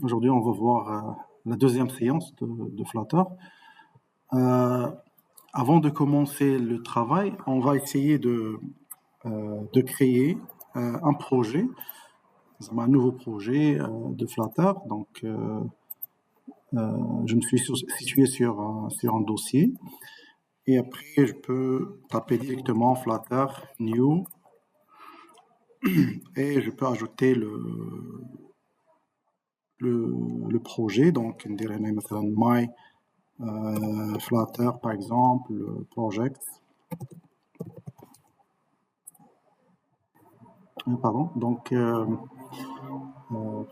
Aujourd'hui, on va voir la deuxième séance de Flutter. Avant de commencer le travail, on va essayer de créer un projet, un nouveau projet de Flutter. Donc, je me suis situé sur un dossier. Et après, je peux taper directement Flutter New et je peux ajouter le projet. Donc, on dirait مثلا My Flutter, par exemple, Project. Pardon. Donc,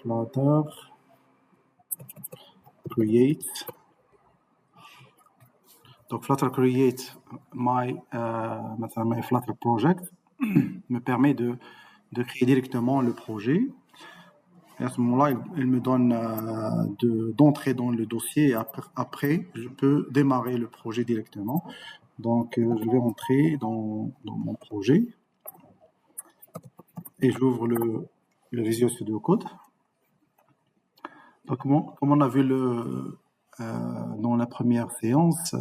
Flutter Create. Donc, Flutter Create My Flutter Project me permet de créer directement le projet. Et à ce moment-là, il me donne d'entrer dans le dossier. Et après, je peux démarrer le projet directement. Donc, je vais entrer dans mon projet. Et j'ouvre le Visual Studio Code. Donc, comme on a vu dans la première séance,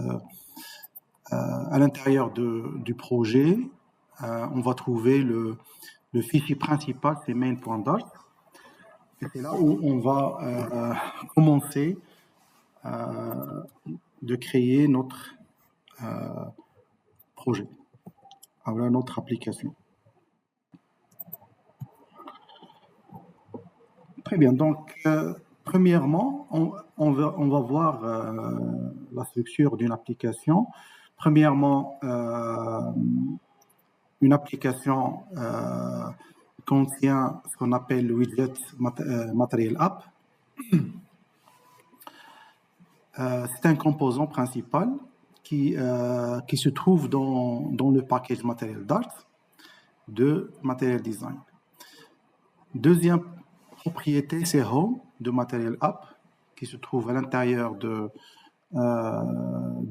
à l'intérieur du projet, on va trouver le fichier principal, c'est main.dart. Et c'est là où on va commencer de créer notre projet, voilà notre application. Très bien, donc premièrement, on va voir la structure d'une application. Premièrement, une application contient ce qu'on appelle le widget Material App. C'est un composant principal qui se trouve dans le package Material Dart de Material Design. Deuxième propriété, c'est Home de Material App qui se trouve à l'intérieur de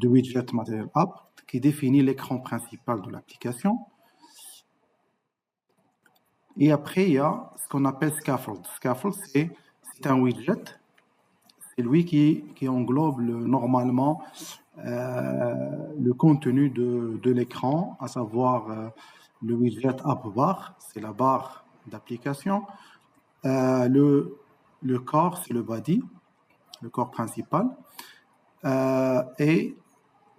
widget Material App qui définit l'écran principal de l'application. Et après, il y a ce qu'on appelle Scaffold. Scaffold, c'est un widget. C'est lui qui englobe normalement le contenu de l'écran, à savoir le widget App Bar, c'est la barre d'application. Le corps, c'est le body, le corps principal. Et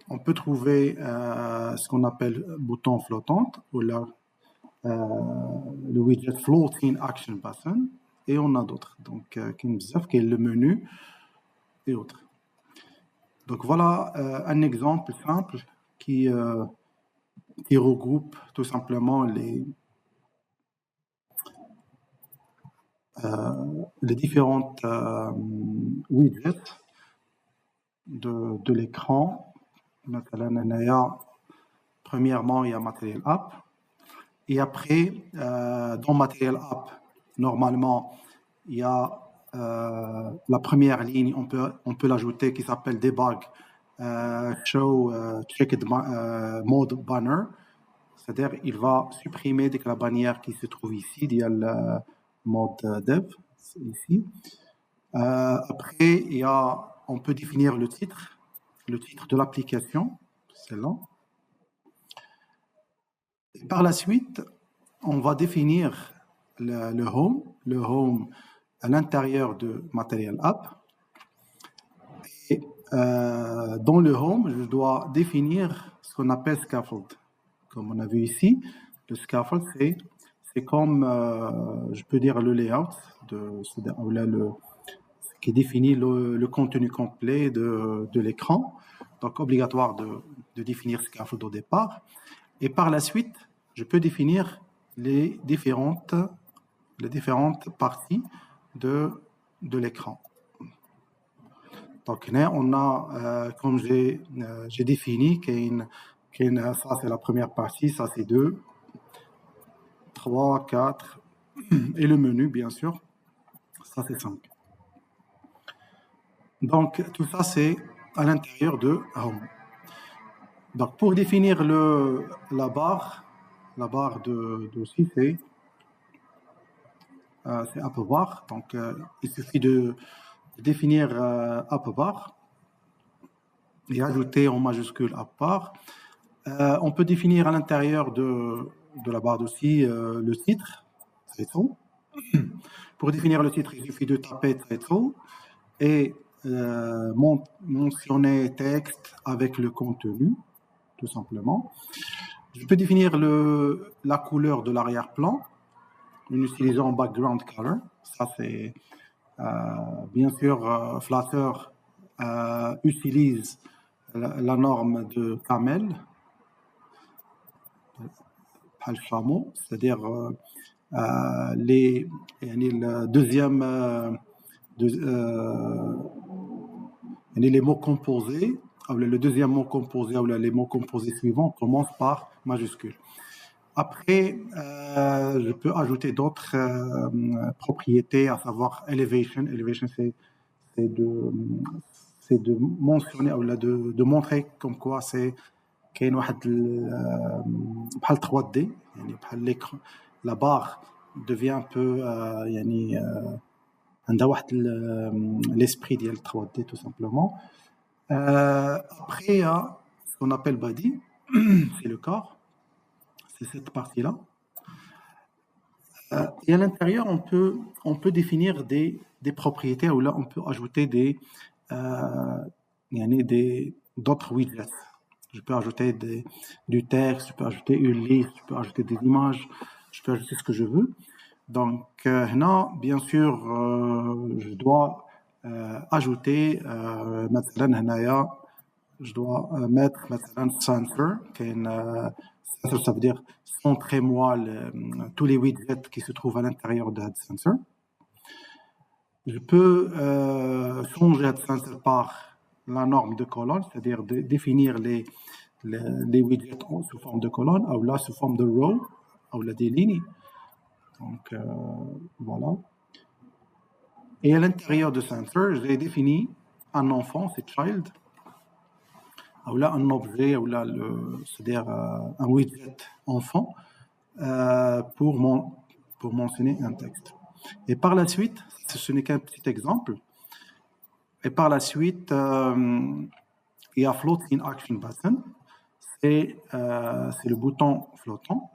on peut trouver ce qu'on appelle bouton flottant, ou le widget Floating Action Button, et on a d'autres. Donc, qui est le menu et autres. Donc, voilà un exemple simple qui regroupe tout simplement les différentes widgets de l'écran. Premièrement, il y a Material App. Et après, dans Material App, normalement, il y a la première ligne, on peut l'ajouter, qui s'appelle Debug Show Checked Mode Banner. C'est-à-dire il va supprimer dès que la bannière qui se trouve ici, il y a le mode dev, c'est ici. Après, on peut définir le titre de l'application, c'est là. Et par la suite, on va définir le home à l'intérieur de Material App. Et dans le home, je dois définir ce qu'on appelle scaffold. Comme on a vu ici, le scaffold, c'est comme, je peux dire, le layout, qui définit le contenu complet de l'écran. Donc, obligatoire de définir scaffold au départ. Et par la suite, je peux définir les différentes parties de l'écran. Donc, là, on a, comme j'ai défini, ça c'est la première partie, ça c'est 2, 3, 4, et le menu, bien sûr, ça c'est 5. Donc, tout ça c'est à l'intérieur de Home. Donc, pour définir la barre de aussi, c'est c'est app bar. Donc, il suffit de définir app bar et ajouter en majuscule app bar. On peut définir à l'intérieur de la barre aussi le titre, title. Pour définir le titre, il suffit de taper title et mentionner texte avec le contenu, tout simplement. Je peux définir la couleur de l'arrière-plan en utilisant background color. Ça, c'est bien sûr Flutter utilise la norme de Camel, le chameau, c'est-à-dire le deuxième les mots composés, le deuxième mot composé ou les mots composés suivants commencent par majuscule. Après, je peux ajouter d'autres propriétés, à savoir elevation. Elevation, c'est de mentionner ou de montrer comme quoi c'est كاين واحد بحال 3D يعني بحال l'écran, la barre devient un peu يعني عندها واحد l'esprit ديال 3D tout simplement. Après il y a ce qu'on appelle body, c'est le corps, c'est cette partie-là. Et à l'intérieur on peut définir des propriétés où là on peut ajouter d'autres widgets. Je peux ajouter du texte, je peux ajouter une liste, je peux ajouter des images, je peux ajouter ce que je veux. Donc, là, bien sûr, je dois ajouter, je dois mettre censor, censor, ça veut dire centrez-moi tous les widgets qui se trouvent à l'intérieur de censor. Je peux changer censor par la norme de colonne, c'est-à-dire définir les widgets sous forme de colonne, ou là sous forme de row, ou là des lignes. Donc, voilà. Et à l'intérieur de censor, j'ai défini un enfant, c'est child, ou là un objet, ou là c'est-à-dire un widget enfant, pour mentionner un texte. Et par la suite, ce n'est qu'un petit exemple. Et par la suite, il y a Float in Action Button. C'est le bouton flottant.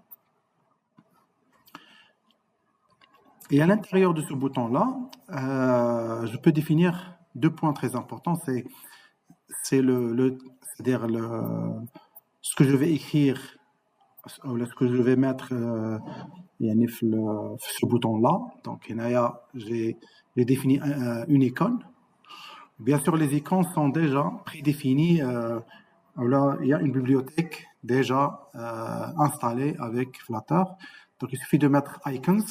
Et à l'intérieur de ce bouton-là, je peux définir deux points très importants. C'est c'est-à-dire ce que je vais écrire, ou ce que je vais mettre sur ce bouton-là. Donc, j'ai défini une icône. Bien sûr, les icônes sont déjà prédéfinies. Là, il y a une bibliothèque déjà installée avec Flutter. Donc, il suffit de mettre icons.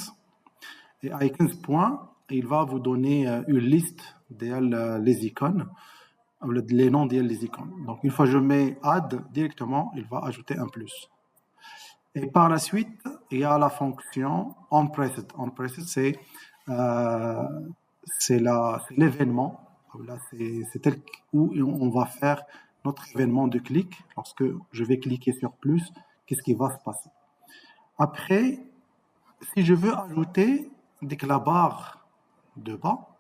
Et icons point, il va vous donner une liste des icônes, les noms des icônes. Donc, une fois que je mets add directement, il va ajouter un plus. Et par la suite, il y a la fonction onPressed. onPressed, c'est l'événement. C'est tel où on va faire notre événement de clic. Lorsque je vais cliquer sur plus, qu'est-ce qui va se passer? Après, si je veux ajouter dès que la barre de bas,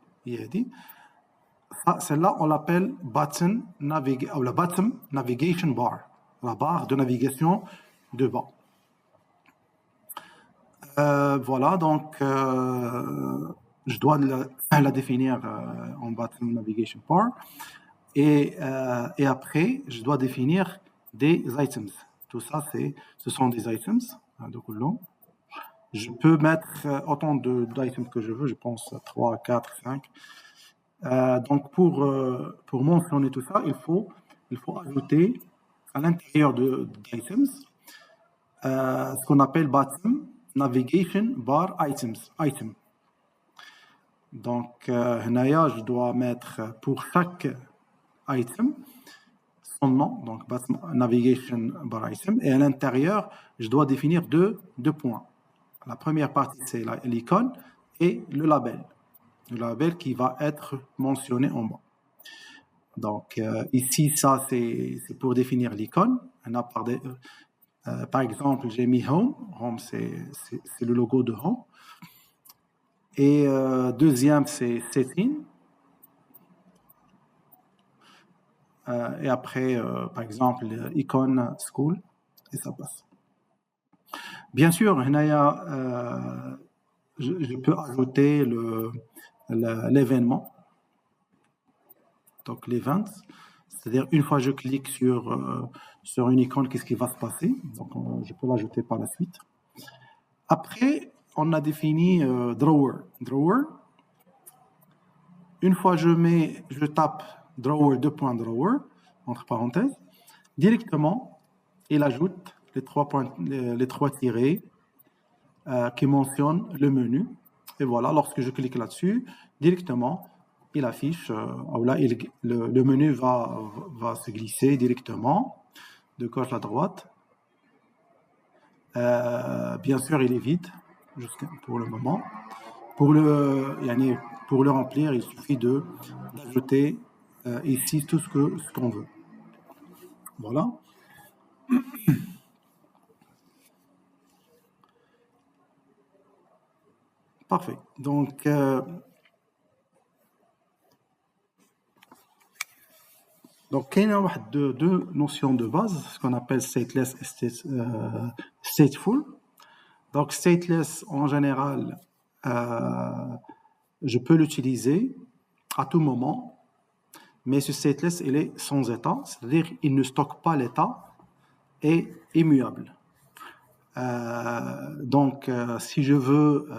celle-là, on l'appelle button ou la bottom navigation bar, la barre de navigation de bas. Voilà, donc je dois la définir en bottom navigation bar et après je dois définir des items. Tout ça, ce sont des items de colonne. Je peux mettre autant d'items que je veux, je pense 3, 4, 5. Donc pour mentionner tout ça, il faut ajouter à l'intérieur d'items ce qu'on appelle bottom navigation bar item. Donc je dois mettre pour chaque item son nom, donc bottom navigation bar item, et à l'intérieur je dois définir deux points. La première partie c'est l'icône et le label qui va être mentionné en bas. Donc ici ça c'est pour définir l'icône. Par exemple, j'ai mis Home. Home, c'est le logo de Home. Et deuxième, c'est setting. Et après, par exemple, icon school, et ça passe. Bien sûr, je peux ajouter l'événement, donc l'event. C'est-à-dire, une fois que je clique sur une icône, qu'est-ce qui va se passer? Donc, je peux l'ajouter par la suite. Après, on a défini drawer. Drawer, une fois je tape drawer, .drawer, entre parenthèses, directement, il ajoute les trois tirets qui mentionnent le menu. Et voilà, lorsque je clique là-dessus, directement, il affiche, là, le menu va se glisser directement de gauche à droite. Bien sûr, il est vide pour le moment. Pour le remplir, il suffit d'ajouter ici tout ce qu'on veut. Voilà. Parfait. Donc, il y a deux notions de base, ce qu'on appelle stateless et stateful. Donc, stateless, en général, je peux l'utiliser à tout moment, mais ce stateless, il est sans état, c'est-à-dire qu'il ne stocke pas l'état et immuable. Donc, si je veux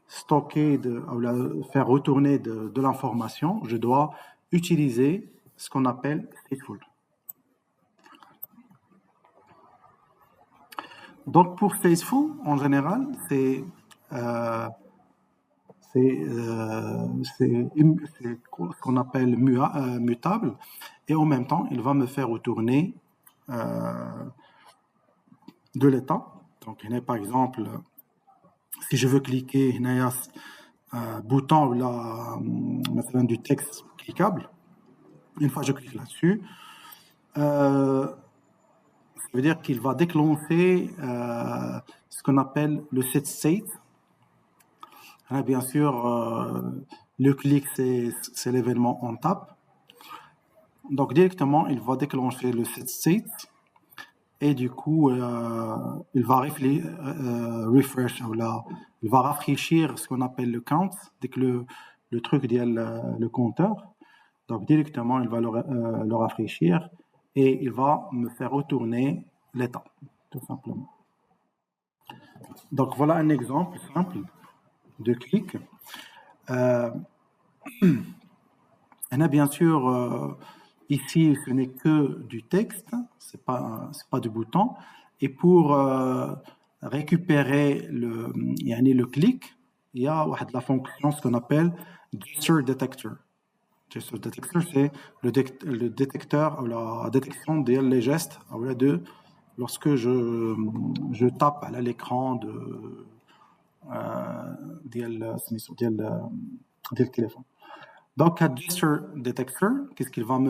stocker, faire retourner de l'information, je dois utiliser ce qu'on appelle stateful. Donc, pour stateful, en général, c'est ce qu'on appelle mutable, et en même temps, il va me faire retourner de l'état. Donc, par exemple, si je veux cliquer, il y a un bouton du texte cliquable. Une fois que je clique là-dessus, ça veut dire qu'il va déclencher ce qu'on appelle le set state. Bien sûr, le clic, c'est l'événement on tape. Donc, directement, il va déclencher le set state. Et du coup, il va refresh, il va rafraîchir ce qu'on appelle le count, dès que le truc dit le compteur. Donc, directement, il va le rafraîchir et il va me faire retourner l'état, tout simplement. Donc, voilà un exemple simple de clic. Bien sûr, ici, ce n'est que du texte, c'est pas du bouton. Et pour récupérer le clic, il y a la fonction, ce qu'on appelle gesture detector. Gesture detector, c'est le détecteur, ou la détection des gestes, lorsque je tape à l'écran du téléphone. Donc, à gesture detector, qu'est-ce qu'il va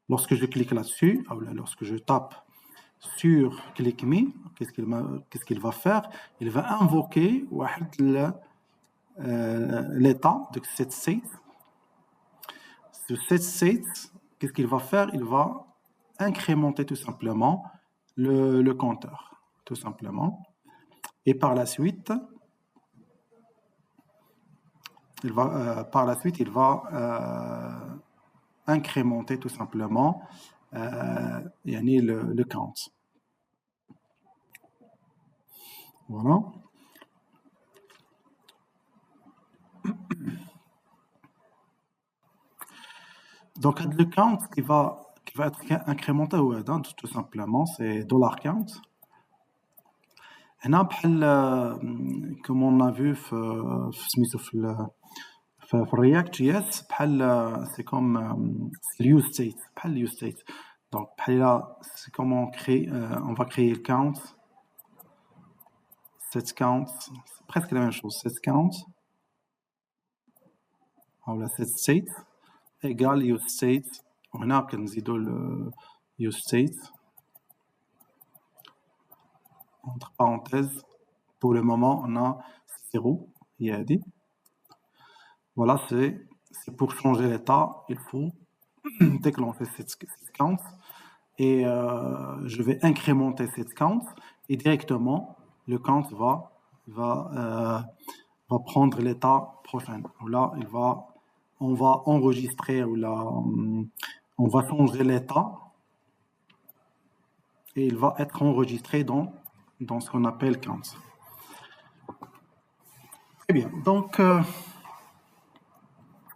lorsque je clique là-dessus, lorsque je tape sur click me, qu'est-ce qu'il va faire? Il va invoquer l'état de cette state. Ce set state, qu'est-ce qu'il va faire? Il va incrémenter tout simplement le compteur, tout simplement. Et par la suite, il va incrémenter tout simplement le count. Voilà. Donc, le count qui va être incrémenté, tout simplement, c'est $count. هنا بحال comme on a vu في React JS بحال c'est comme use state بحال use state. Donc بحال là c'est comment on va créer le count, set count, c'est presque la même chose, set count ou set state égale use state. وهنا كنزيدوا le use state entre parenthèses. Pour le moment, on a 0 هي هذه. Voilà, c'est pour changer l'état, il faut déclencher cette count et je vais incrémenter cette count et directement le count va prendre l'état prochain. Là, on va enregistrer ou là, on va changer l'état et il va être enregistré dans ce qu'on appelle count. Très bien. Donc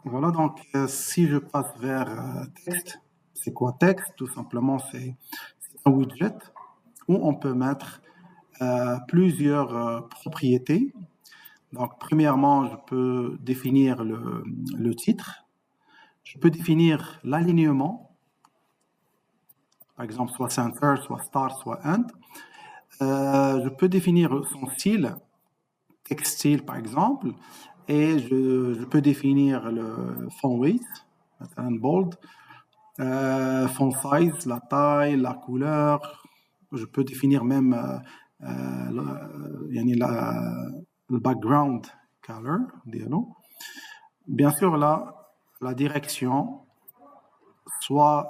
voilà, donc si je passe vers texte, c'est quoi texte? Tout simplement, c'est un widget où on peut mettre plusieurs propriétés. Donc, premièrement, je peux définir le titre. Je peux définir l'alignement. Par exemple, soit center, soit star, soit end. Je peux définir son style, text style par exemple. Et je peux définir le font weight, bold, font size, la taille, la couleur. Je peux définir même le background color. Bien sûr, là, la direction, soit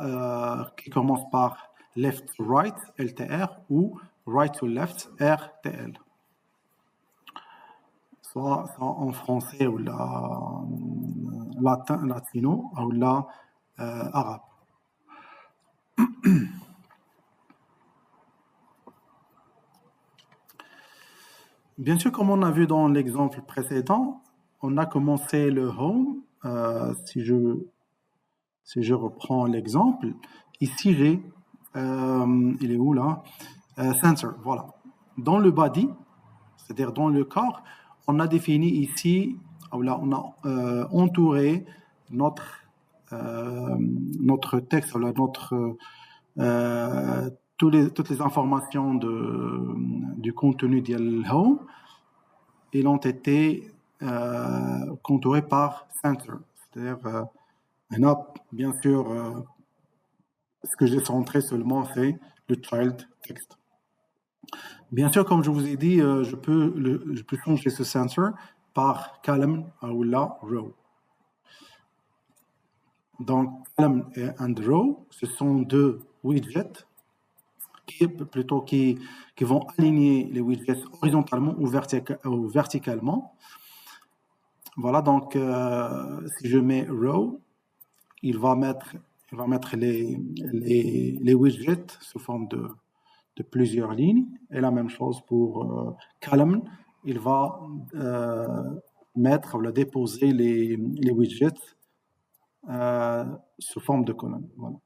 qui commence par left to right, LTR, ou right to left, RTL. Soit en français ou latin, latino ou arabe. Bien sûr, comme on a vu dans l'exemple précédent, on a commencé le home. Si je reprends l'exemple, ici j'ai, il est où là? Center, voilà. Dans le body, c'est-à-dire dans le corps, on a défini ici, on a entouré notre texte, toutes les informations du contenu de home, ils ont été contourés par center. C'est-à-dire, bien sûr, ce que j'ai centré seulement, c'est le child text. Bien sûr, comme je vous ai dit, je peux changer ce center par column ou la row. Donc, column et row, ce sont deux widgets qui vont aligner les widgets horizontalement ou verticalement. Voilà, donc si je mets row, il va mettre les widgets sous forme de plusieurs lignes, et la même chose pour column, il va déposer les widgets sous forme de colonne. Voilà.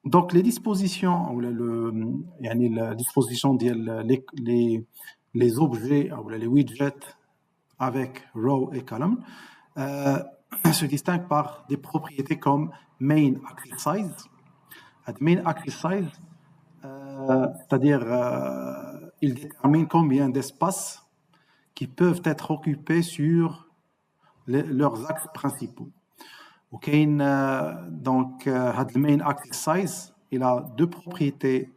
Donc les dispositions, la disposition les objets ou les widgets avec row et column se distinguent par des propriétés comme main axis size. Main axis size, c'est-à-dire il détermine combien d'espaces qui peuvent être occupés sur leurs axes principaux. Donc, le main axis size, il a deux propriétés,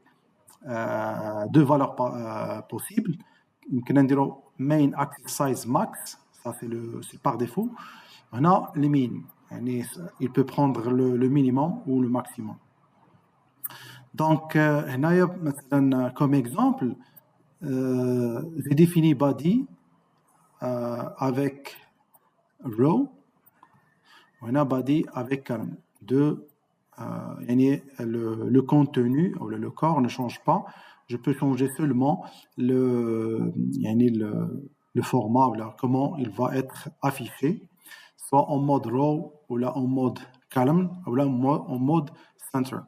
deux valeurs possibles. On peut dire main axis size max, ça c'est par défaut. On a les min, il peut prendre le minimum ou le maximum. Donc, comme exemple, j'ai défini body avec row. On a body avec column. Le contenu ou le corps ne change pas. Je peux changer seulement le format, comment il va être affiché, soit en mode row ou là en mode column ou là en mode center.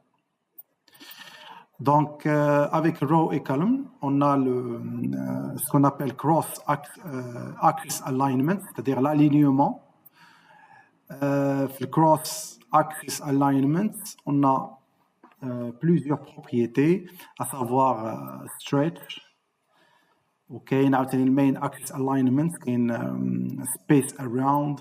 Donc, avec row et column, on a ce qu'on appelle cross-axis alignment, c'est-à-dire l'alignement. Le cross-axis alignment, on a plusieurs propriétés, à savoir stretch. Now le main axis alignment, space around.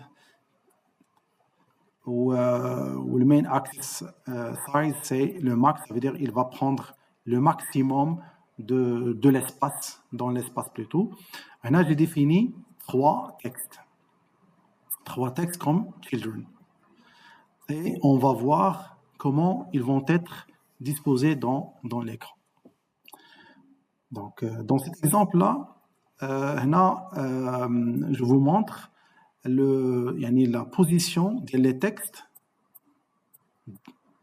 Ou le main axis size, c'est le max, ça veut dire qu'il va prendre le maximum de l'espace, dans l'espace plutôt. Là, j'ai défini trois textes comme children. Et on va voir comment ils vont être disposés dans l'écran. Donc, dans cet exemple-là, je vous montre la position des textes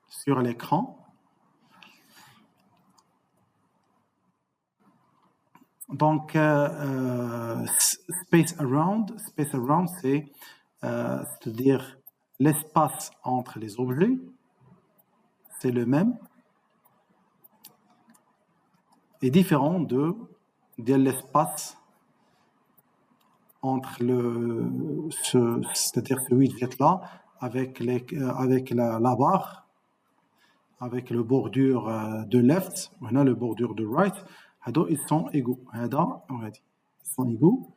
sur l'écran. Donc, space around, c'est-à-dire l'espace entre les objets, c'est le même, est différent de l'espace entre c'est-à-dire ce widget-là avec la barre, avec le bordure de left, on a le bordure de right, ils sont égaux. Ils sont égaux.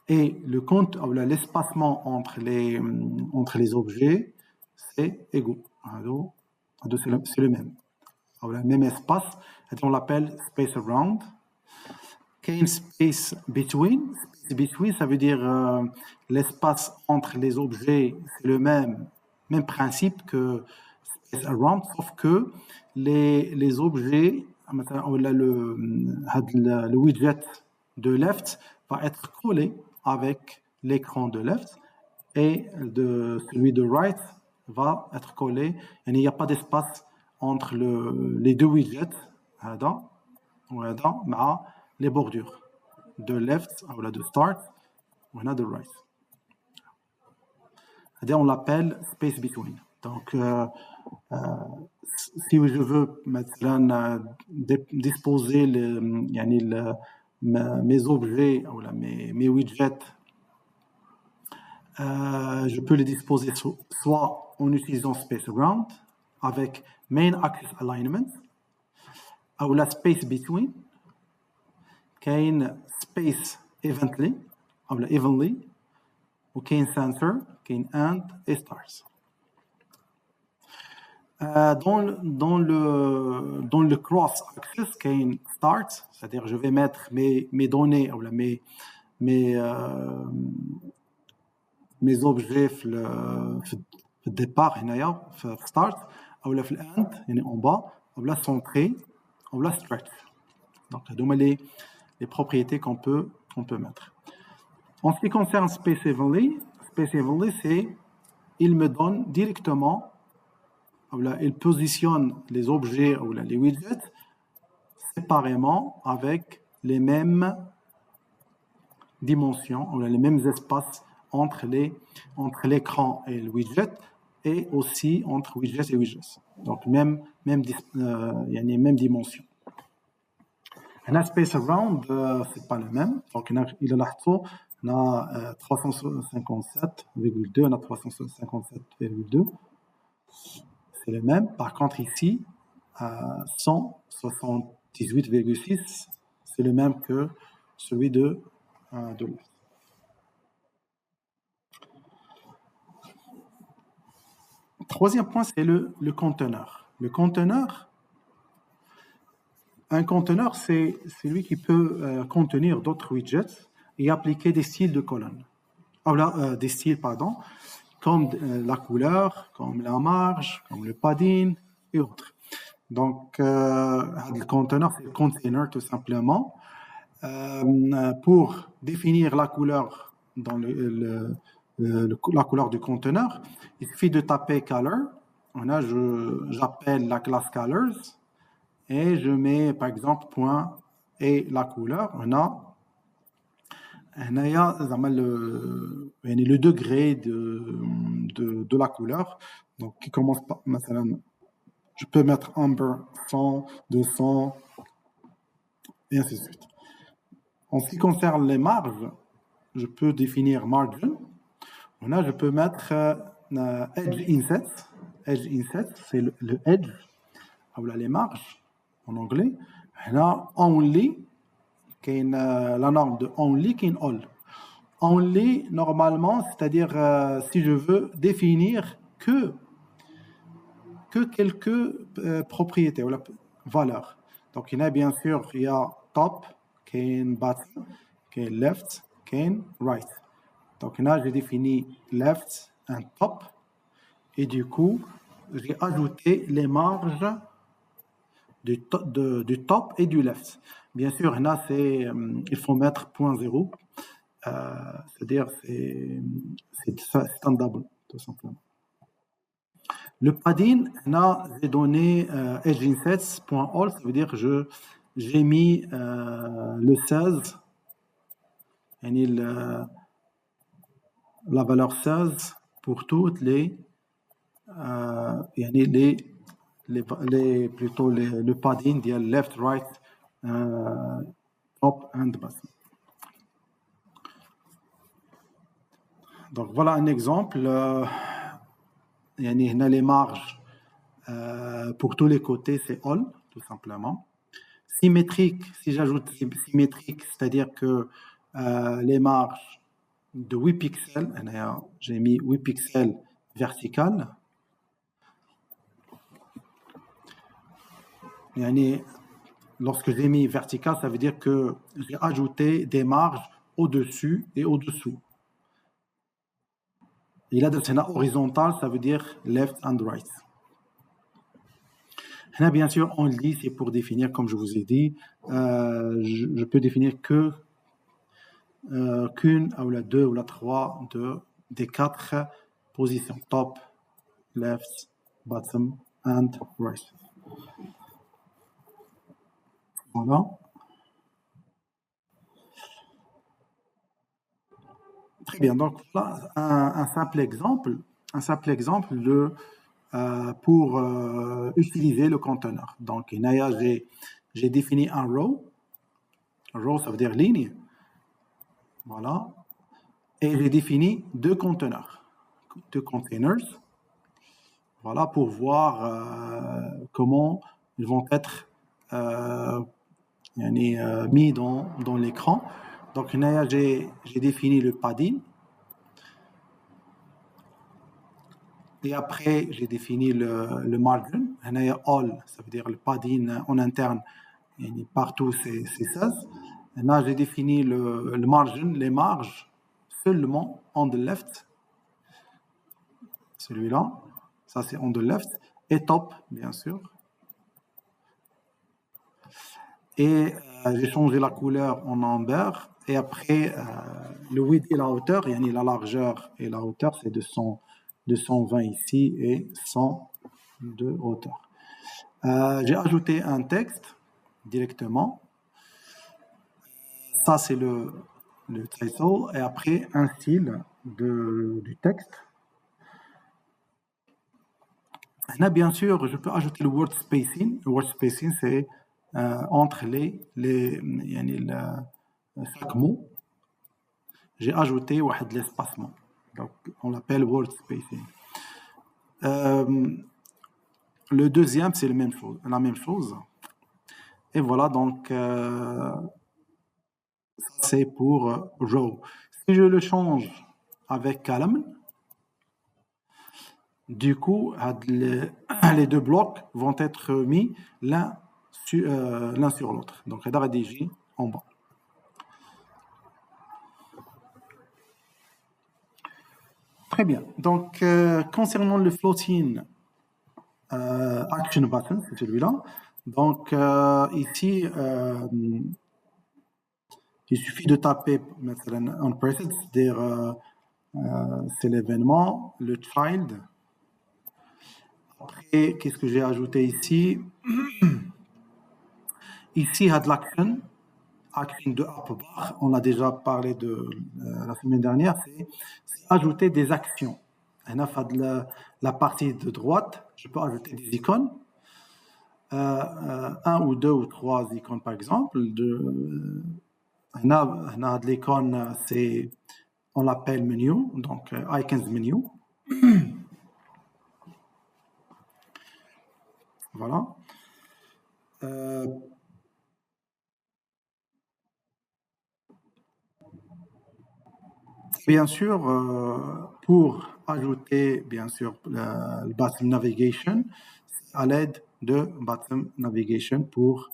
Et le compte, l'espacement entre les objets, c'est égaux. C'est le même. Le même espace, on l'appelle space around. Space between. Space between, ça veut dire l'espace entre les objets, c'est le même principe que space around, sauf que les objets, le widget de left va être collé avec l'écran de left et celui de right va être collé. Il n'y a pas d'espace entre les deux widgets, les bordures de left, de start, de right. On l'appelle space between. Donc, si je veux maintenant disposer mes objets, mes widgets, je peux les disposer soit en utilisant space around avec main axis alignment, ou la space between, كاين space evenly, ou evenly, ou كاين center, كاين and et stars. Dans le cross axis, كاين start, c'est-à-dire je vais mettre mes données ou mes objets في الدépart هنايا في start ou في end يعني en bas ou la centré ou la stretch. Donc هذوما les propriétés qu'on peut mettre. En ce qui concerne Space Evenly, c'est il me donne directement, il positionne les objets ou les widgets séparément avec les mêmes dimensions ou les mêmes espaces entre l'écran et le widget et aussi entre widget et widget. Donc même dimension. Un space around, c'est pas le même. Donc il a on a 357,2, on a 357,2. C'est le même. Par contre ici, 178,6, c'est le même que celui de l'autre. Troisième point, c'est le conteneur. Le conteneur, un conteneur, c'est celui qui peut contenir d'autres widgets et appliquer des styles de colonne. Des styles, comme la couleur, comme la marge, comme le padding et autres. Donc, le conteneur, c'est le container tout simplement. Pour définir la couleur dans la couleur du conteneur, il suffit de taper color. J'appelle la classe colors et je mets par exemple point et la couleur. On a le degré de la couleur. Donc qui commence par je peux mettre amber 100, 200 et ainsi de suite. En ce qui concerne les marges, je peux définir margin. Je peux mettre edge inset. Edge inset, c'est le edge, les marges en anglais. Là, only, la norme de only, all. Only, normalement, c'est-à-dire si je veux définir que quelques propriétés ou la valeur. Donc, il y a bien sûr, il y a top, كاين bottom, كاين left, كاين right. Donc, là, j'ai défini left and top. Et du coup, j'ai ajouté les marges du top et du left. Bien sûr, là, il faut mettre 0.0. C'est-à-dire, c'est un double, tout simplement. Le padding, là, j'ai donné edgeInsets.all, ça veut dire que j'ai mis le 16, et la valeur 16 pour toutes plutôt le padding, il y a left, right, top and bottom. Donc voilà un exemple. Il y a les marges pour tous les côtés, c'est all, tout simplement. Symétrique, si j'ajoute symétrique, c'est-à-dire que les marges de 8 pixels, j'ai mis 8 pixels verticales. Lorsque j'ai mis vertical, ça veut dire que j'ai ajouté des marges au-dessus et au-dessous. Et là, c'est horizontal, ça veut dire left and right. Là, bien sûr, on le dit, c'est pour définir, comme je vous ai dit, je peux définir qu'une ou la deux ou la trois des 4 positions, top, left, bottom and right. Voilà. Très bien, donc là, un simple exemple pour utiliser le conteneur. Donc, j'ai défini un row. Row, ça veut dire ligne. Voilà. Et j'ai défini 2 conteneurs. 2 containers. Voilà, pour voir comment ils vont être mis dans l'écran. Donc, j'ai défini le padding. Et après, j'ai défini le margin. All, ça veut dire le padding en interne. Partout, c'est 16. Et là, j'ai défini le margin, les marges, seulement on the left. Celui-là, ça c'est on the left. Et top, bien sûr. Et j'ai changé la couleur en amber. Et après, le width et la hauteur, la largeur et la hauteur, c'est 220 ici et 100 de hauteur. J'ai ajouté un texte directement. Ça, c'est le title. Et après, un style du texte. Là, bien sûr, je peux ajouter le word spacing. Le word spacing, c'est entre chaque mot. J'ai ajouté l'espacement. Donc, on l'appelle word spacing. Le deuxième, c'est la même chose. Et voilà, donc, c'est pour row. Si je le change avec column, du coup, les 2 blocs vont être mis l'un sur l'autre. Donc, il y a rédigé en bas. Très bien. Donc, concernant le floating action button, c'est celui-là. Donc, ici, il suffit de taper on preset, c'est-à-dire c'est l'événement, le child. Après, qu'est-ce que j'ai ajouté ici? Ici, il y a de l'action de up-bar. On a déjà parlé de la semaine dernière. C'est ajouter des actions. La partie de droite, je peux ajouter des icônes. 1 ou 2 ou 3 icônes, par exemple. L'icône, on l'appelle menu, donc icons menu. Voilà. Bien sûr, pour ajouter bien sûr le bottom navigation, à l'aide de bottom navigation pour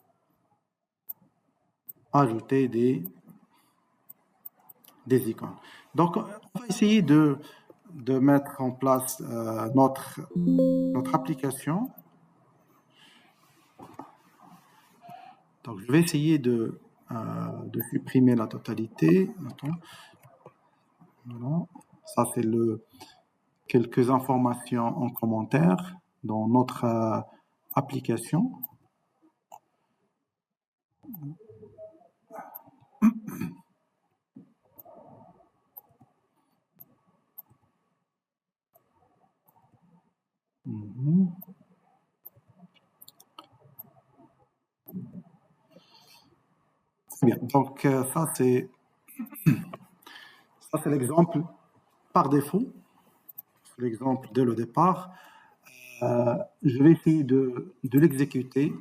ajouter des icônes. Donc, on va essayer de mettre en place notre application. Donc, je vais essayer de supprimer la totalité. Attends. Voilà. Ça, c'est quelques informations en commentaire dans notre application. Bien. Donc, ça, c'est l'exemple par défaut. C'est l'exemple dès le départ. Je vais essayer de l'exécuter.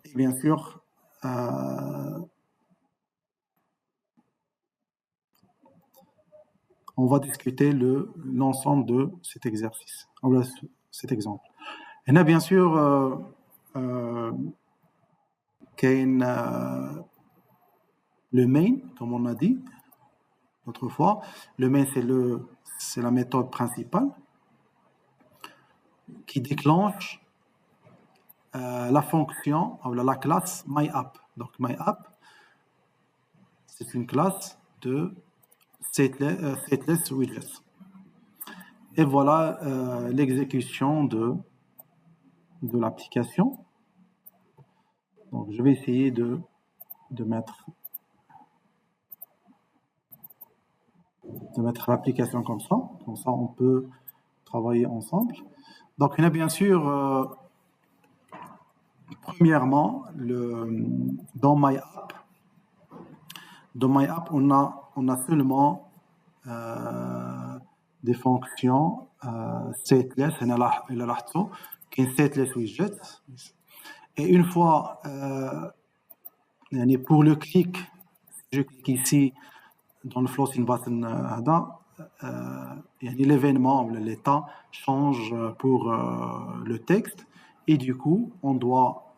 Et bien sûr, on va discuter l'ensemble de cet exercice, cet exemple. Et là, bien sûr, le main, comme on a dit autrefois. Le main, c'est la méthode principale qui déclenche la fonction, ou la classe MyApp. Donc, MyApp, c'est une classe de stateless widgets. Et voilà l'exécution de l'application. Donc, je vais essayer de mettre l'application comme ça. Comme ça, on peut travailler ensemble. Donc, il y a bien sûr, premièrement, dans MyApp, on a seulement des fonctions stateless, qui est stateless widget. Et une fois, pour le clic, je clique ici dans le floating button, l'événement, l'état change pour le texte, et du coup, on doit,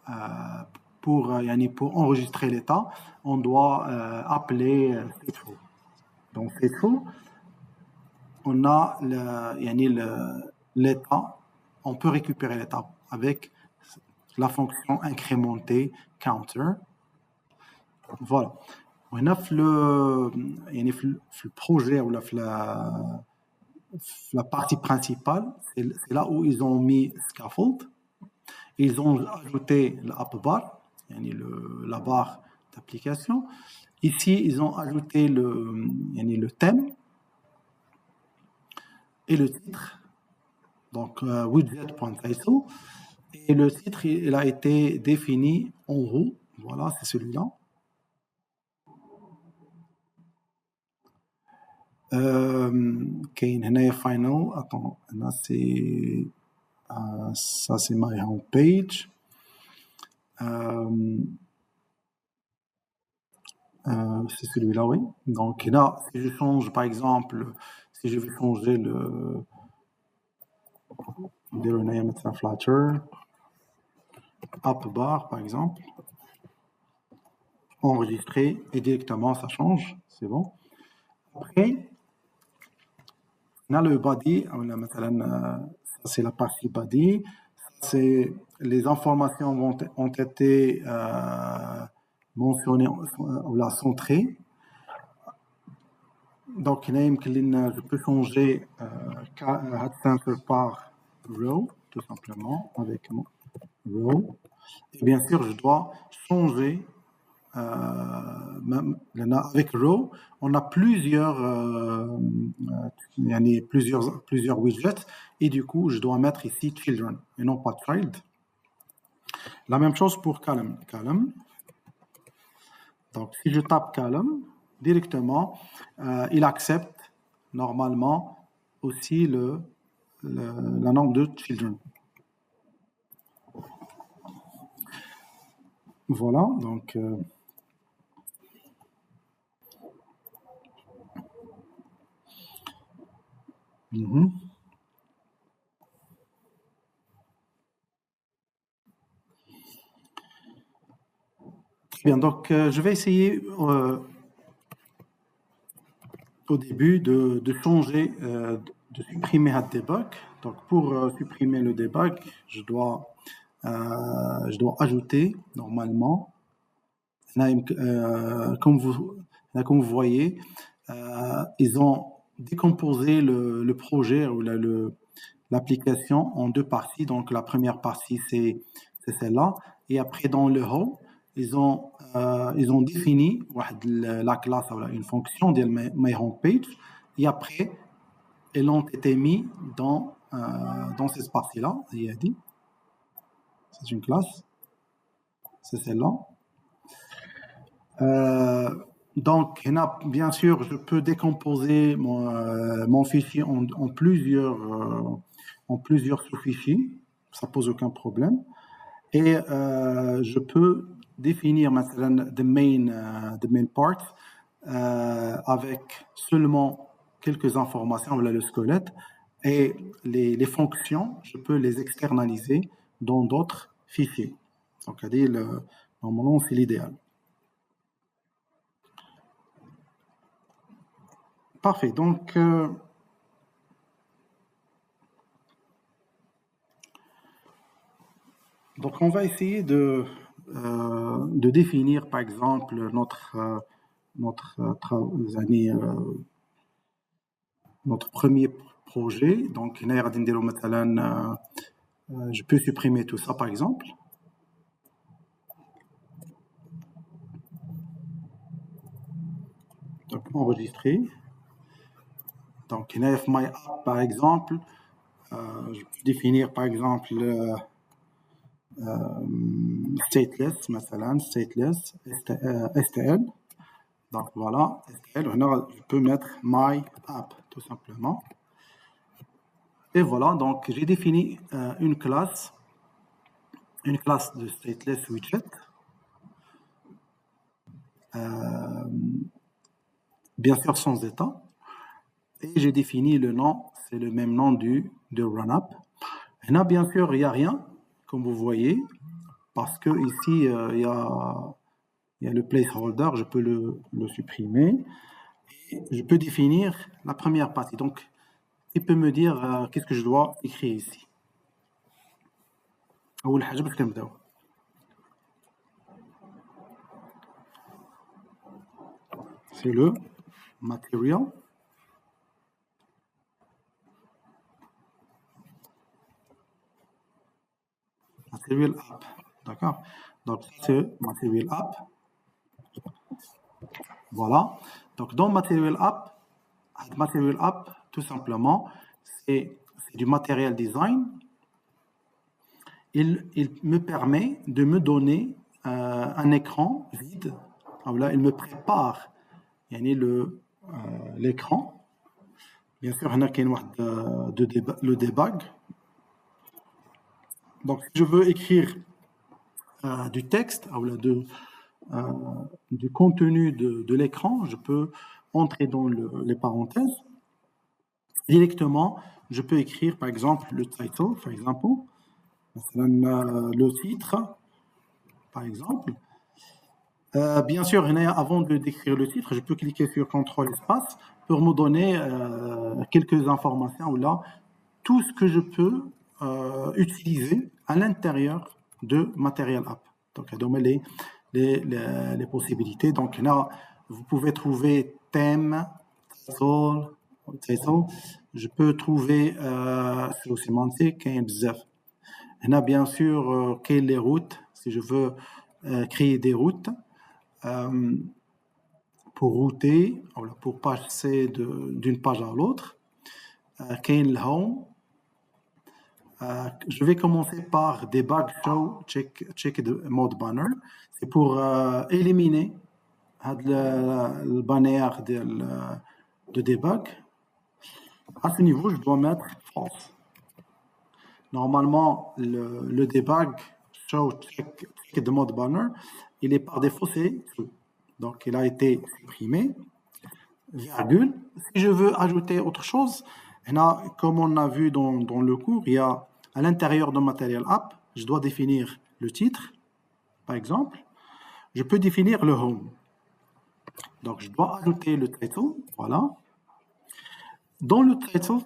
pour enregistrer l'état, on doit appeler faithful. Donc, faithful, on a l'état, on peut récupérer l'état avec la fonction incrémentée counter. Voilà. On a le projet ou la partie principale, c'est là où ils ont mis scaffold. Ils ont ajouté l'app bar, la barre d'application. Ici, ils ont ajouté le thème et le titre, donc widget.title. Et le titre, il a été défini en haut. Voilà, c'est celui-là. كاين هنايا final. Attends, là c'est ça c'est my home page. C'est celui-là, oui. Donc là, si je change, par exemple, si je veux changer le name Flutter, app bar, par exemple, enregistrer, et directement ça change, c'est bon. Après, on a le body, c'est la partie body, c'est les informations ont été mentionnées ou la centrée. Donc, je peux changer center par row, tout simplement, avec row. Et bien sûr, je dois changer, même avec row, on a plusieurs widgets, et du coup, je dois mettre ici children, et non pas child. La même chose pour column. Donc, si je tape column, directement, il accepte normalement aussi la nombre de children. Voilà, donc Bien, donc je vais essayer au début de changer, de supprimer le debug. Donc pour supprimer le debug, je dois ajouter normalement, comme vous voyez, ils ont décomposé le projet ou l'application en deux parties. Donc la première partie, c'est celle-là. Et après, dans le home, ils ont défini la classe, une fonction de my homepage. Et après, elles ont été mis dans cette partie-là. C'est une classe. C'est celle-là. Donc, bien sûr, je peux décomposer mon fichier en plusieurs sous-fichiers. Ça pose aucun problème. Et je peux définir مثلا the main part avec seulement quelques informations, voilà le squelette, et les fonctions, je peux les externaliser dans d'autres fichiers. Donc, normalement, c'est l'idéal. Parfait. Donc, on va essayer de définir, par exemple, notre premier projet. Donc, je peux supprimer tout ça, par exemple. Donc, enregistrer. Donc, my app, par exemple, je peux définir, par exemple, stateless, stateless, STL. Donc, voilà, STL. Je peux mettre my app, tout simplement. Et voilà, donc, j'ai défini une classe de stateless widget. Bien sûr, sans état. Et j'ai défini le nom, c'est le même nom de RunUp. Et là, bien sûr, il n'y a rien, comme vous voyez, parce que ici, il y a le placeholder, je peux le supprimer. Et je peux définir la première partie. Donc, il peut me dire qu'est-ce que je dois écrire ici. C'est le material. Material app. D'accord. Donc, c'est material app. Voilà. Donc, dans material app, tout simplement, c'est du matériel design. Il me permet de me donner un écran vide. Là, il me prépare l'écran. Bien sûr, il y a le debug. Donc, si je veux écrire du texte, du contenu de l'écran, je peux entrer dans les parenthèses. Directement, je peux écrire, par exemple, le title, par exemple, le titre, par exemple. Bien sûr, avant de décrire le titre, je peux cliquer sur CTRL espace pour me donner quelques informations là, tout ce que je peux utiliser à l'intérieur de Material App. Donc, les possibilités. Donc là, vous pouvez trouver thème, title. Je peux trouver sur sémantique, Là, bien sûr, quelles les routes, si je veux créer des routes pour router, pour passer d'une page à l'autre. Quel home. Je vais commencer par debug show check the mode banner. C'est pour éliminer le banner de debug. À ce niveau, je dois mettre false. Normalement, le debug show check the mode banner, il est par défaut, c'est true. Donc, il a été supprimé. Virgule. Si je veux ajouter autre chose, comme on a vu dans le cours, il y a à l'intérieur de Material App, je dois définir le titre, par exemple. je peux définir le home. Donc, je dois ajouter le title, voilà. Dans le title,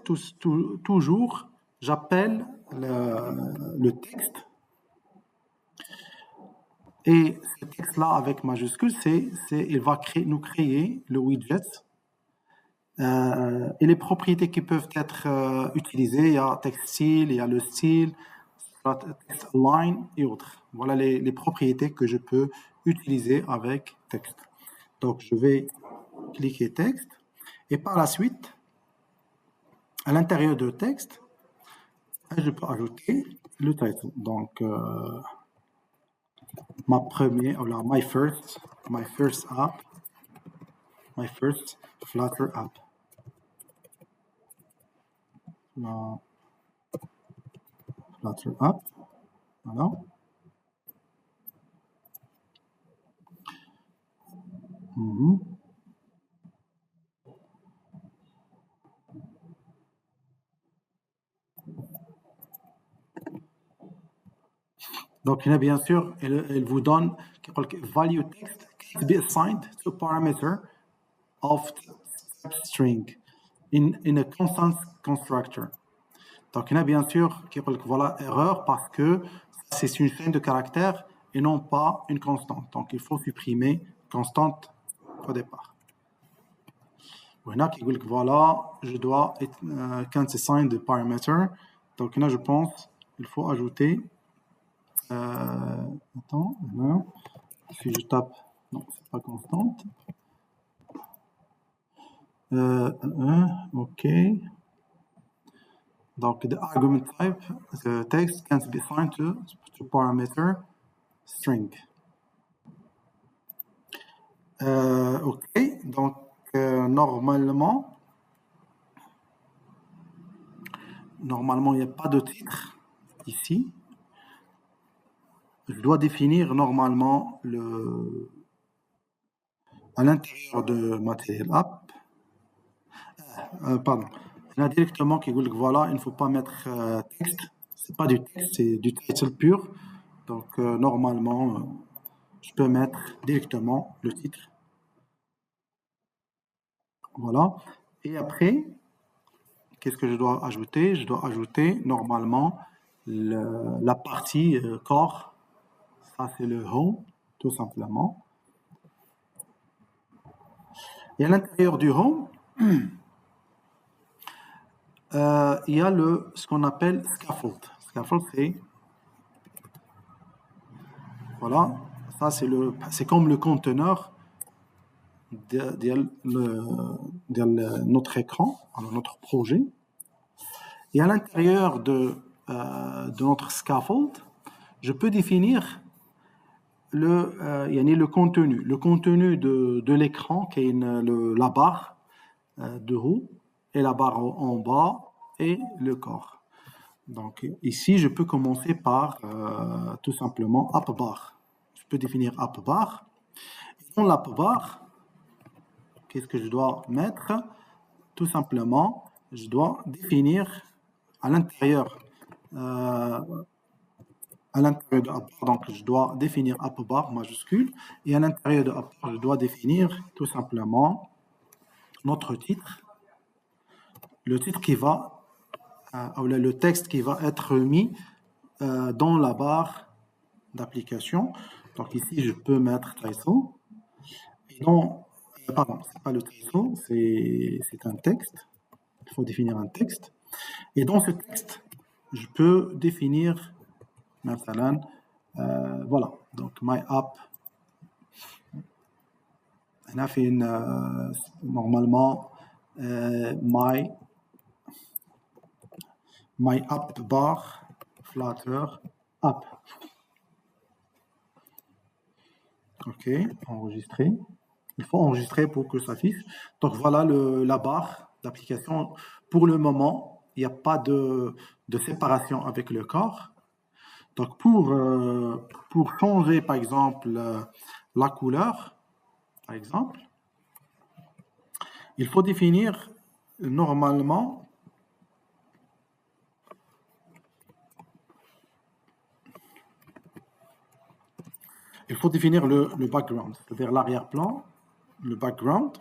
toujours, j'appelle le texte. Et ce texte-là, avec majuscule, il va nous créer le widget. Et les propriétés qui peuvent être utilisées, il y a text style, il y a le style, text align et autres. Voilà les propriétés que je peux utiliser avec texte. Donc, je vais cliquer texte. Et par la suite, à l'intérieur de texte, je peux ajouter le title. Donc, my first app, my first Flutter app. Flutter app, voilà. Donc, il y a bien sûr, elle vous donne value text can be assigned to a parameter of string in a constant constructor. Donc, il y a bien sûr qui voilà erreur parce que c'est une chaîne de caractères et non pas une constante. Donc, il faut supprimer constante au départ. Voilà, je dois can't assign the parameter. Donc là, je pense il faut ajouter. Attends, là. Si je tape, non, c'est pas constante. OK. Donc, the argument type, the text can't be assigned to parameter string. OK. Donc, normalement, il n'y a pas de titre ici. Je dois définir normalement à l'intérieur de Material App. Pardon. Il y a directement qui dit que voilà, il ne faut pas mettre texte. C'est pas du texte, c'est du title pur. Donc, normalement, je peux mettre directement le titre. Voilà. Et après, qu'est-ce que je dois ajouter? Je dois ajouter normalement la partie core. Ça, c'est le home, tout simplement. Et à l'intérieur du home, il y a ce qu'on appelle scaffold. Scaffold, c'est voilà, ça c'est comme le conteneur de notre écran, notre projet. Et à l'intérieur de notre scaffold, je peux définir le contenu. Le contenu de l'écran, qui est la barre de haut, et la barre en bas, et le corps. Donc ici, je peux commencer par tout simplement app bar. Je peux définir app bar. Dans l'app bar, qu'est-ce que je dois mettre? Tout simplement, je dois définir à l'intérieur de app bar, donc je dois définir app bar majuscule, et à l'intérieur de app bar, je dois définir tout simplement notre titre, le titre qui va le texte qui va être mis dans la barre d'application. Donc ici, je peux mettre title. Et non, pardon, c'est pas le title, c'est un texte. Il faut définir un texte. Et dans ce texte, je peux définir, مثلا, voilà, donc my app. On a fait normalement my app bar Flutter app. OK, enregistrer. Il faut enregistrer pour que ça affiche. Donc voilà la barre d'application. Pour le moment, il n'y a pas de séparation avec le corps. Donc pour changer par exemple la couleur, par exemple, il faut définir normalement il faut définir le background, c'est-à-dire l'arrière-plan, le background.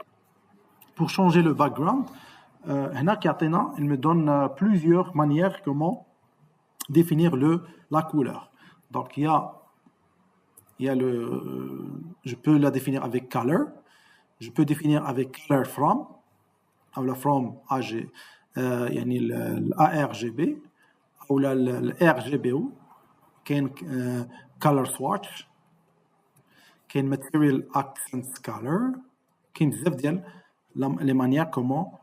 Pour changer le background, il me donne plusieurs manières comment définir la couleur. Donc, je peux la définir avec color, je peux définir avec color from, ou la from AG, l'ARGB, ou l'RGBO, كاين color swatch, كاين material accents color, كاين بزاف ديال les manières comment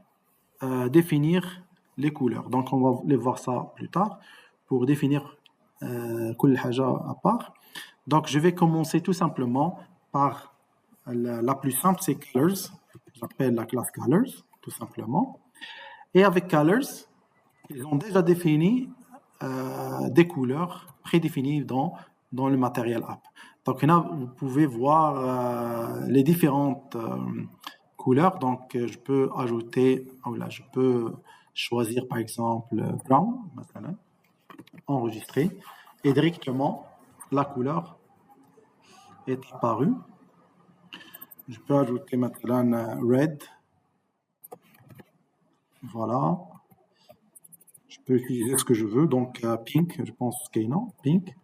définir les couleurs. Donc on va les voir ça plus tard pour définir كل حاجة à part. Donc je vais commencer tout simplement par la plus simple, c'est colors. J'appelle la classe colors tout simplement. Et avec colors, ils ont déjà défini des couleurs prédéfinies dans le matériel app. Donc là, vous pouvez voir les différentes couleurs. Donc je peux ajouter, je peux choisir par exemple brown, enregistrer, et directement la couleur est apparue. Je peux ajouter maintenant red. Voilà. Je peux utiliser ce que je veux. Donc pink, je pense qu'il y a non, pink.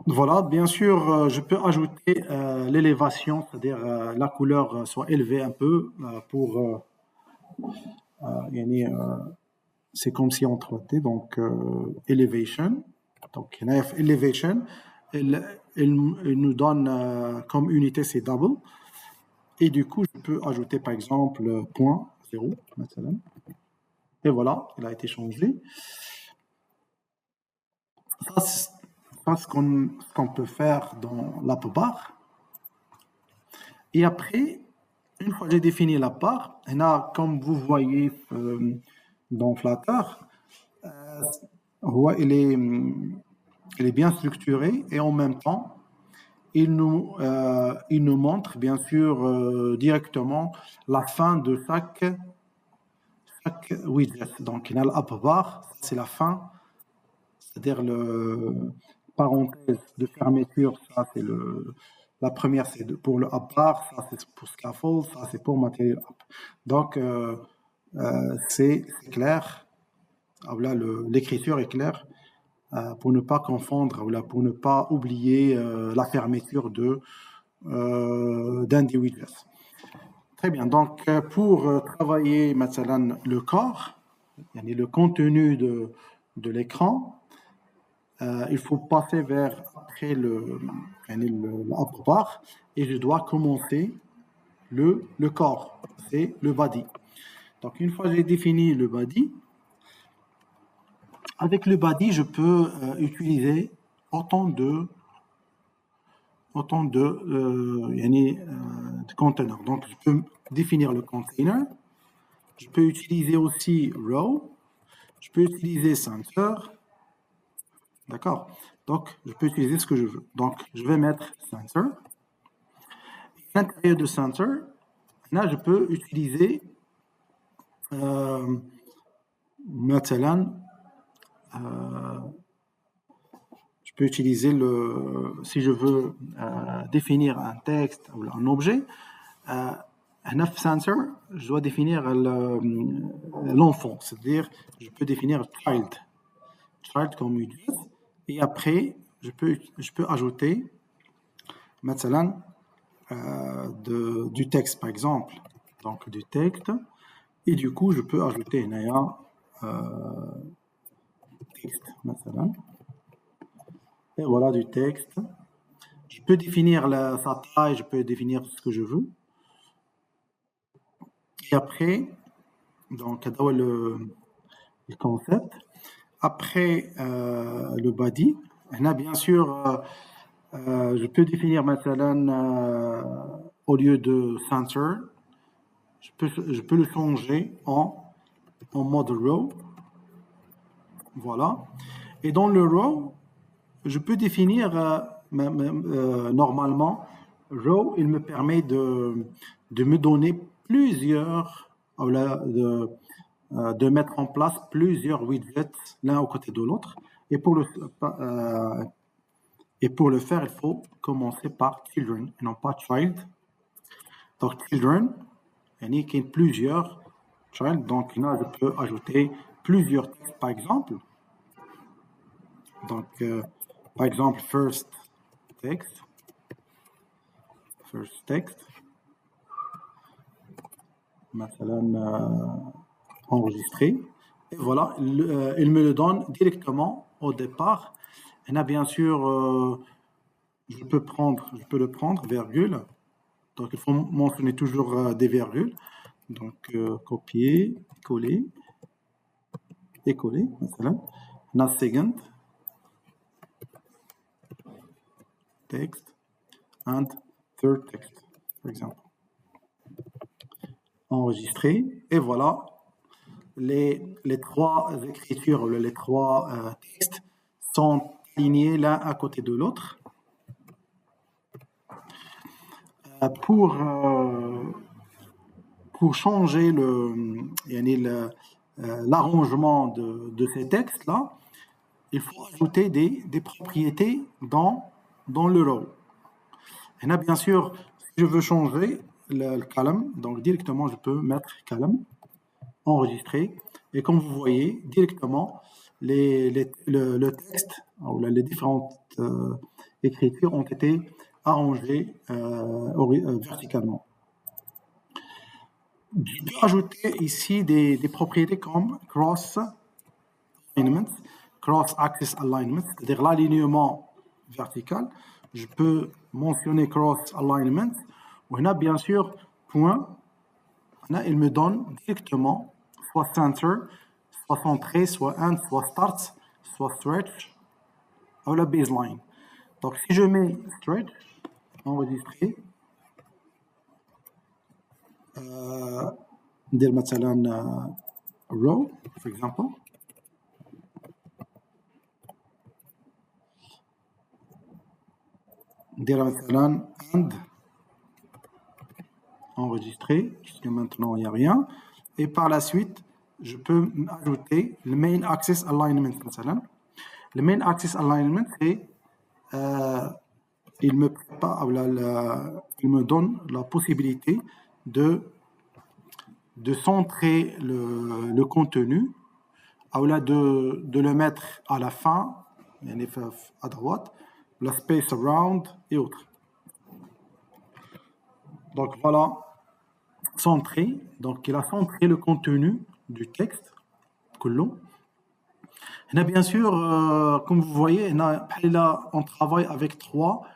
Voilà, bien sûr, je peux ajouter l'élévation, c'est-à-dire la couleur soit élevée un peu pour. C'est comme si on traitait, donc elevation. Donc, elevation, il nous donne comme unité, c'est double. Et du coup, je peux ajouter par exemple point 0. Et voilà, il a été changé. Ça, c'est ce qu'on peut faire dans l'app bar. Et après, une fois que j'ai défini la barre, comme vous voyez dans Flutter, il est bien structuré et en même temps, il nous montre bien sûr directement la fin de chaque widget. Donc, il y a l'app bar, c'est la fin, c'est-à-dire le parenthèse de fermeture, ça c'est la première c'est pour le app bar, ça c'est pour scaffold, ça c'est pour material app. Donc c'est clair, là l'écriture est claire pour ne pas confondre, là, pour ne pas oublier la fermeture d'un des widgets. Très bien, donc pour travailler maintenant le corps, le contenu de l'écran, il faut passer vers après l'app bar et je dois commencer le corps, c'est le body. Donc une fois que j'ai défini le body, avec le body je peux utiliser autant de conteneurs. Donc je peux définir le container, je peux utiliser aussi row, je peux utiliser center. D'accord? Donc, je peux utiliser ce que je veux. Donc, je vais mettre center. À l'intérieur de center, là, je peux utiliser maintenant, je peux utiliser si je veux définir un texte ou un objet, center, je dois définir l'enfant, c'est-à-dire je peux définir child comme widget. Et après, je peux ajouter maintenant du texte, par exemple. Donc, du texte. Et du coup, je peux ajouter texte, maintenant. Et voilà du texte. Je peux définir sa taille, je peux définir ce que je veux. Et après, donc, le concept. Après le body, bien sûr, je peux définir maintenant, au lieu de center, je peux le changer en mode row. Voilà. Et dans le row, je peux définir normalement, row, il me permet de me donner plusieurs, de mettre en place plusieurs widgets l'un aux côtés de l'autre. Et pour Et pour le faire, il faut commencer par children et non pas child. Donc, children, il y a plusieurs child. Donc, là, je peux ajouter plusieurs textes, par exemple. Donc, par exemple, first text. Maintenant, enregistré. Et voilà, il me le donne directement au départ. Et là, bien sûr, je peux le prendre, virgule. Donc, il faut mentionner toujours des virgules. Donc, copier, coller, et coller, مثلا. Now, second text and third text, par exemple. Enregistrer, et voilà, les trois écritures, les trois textes sont alignés l'un à côté de l'autre. Pour changer l'arrangement de ces textes-là, il faut ajouter des propriétés dans le row. Et là, bien sûr, si je veux changer le column, donc directement, je peux mettre column, enregistrer, et comme vous voyez, directement, le texte, ou les différentes écritures ont été arrangées verticalement. Je peux ajouter ici des propriétés comme cross-alignment, cross-axis alignment, c'est-à-dire l'alignement vertical. Je peux mentionner cross-alignment. On a bien sûr point. Là, il me donne directement soit center, soit centré, soit end, soit start, soit stretch, ou la baseline. Donc, si je mets stretch, enregistré, ندير مثلا row, for example. ندير مثلا and, enregistré, jusqu'à maintenant il n'y a rien. Et par la suite, je peux ajouter le main axis alignment. Le main axis alignment, c'est il me donne la possibilité de centrer le contenu, ou là de le mettre à la fin, à droite, la space around et autres. Donc voilà, centré. Donc il a centré le contenu du texte. Et bien sûr, comme vous voyez, là, on travaille avec trois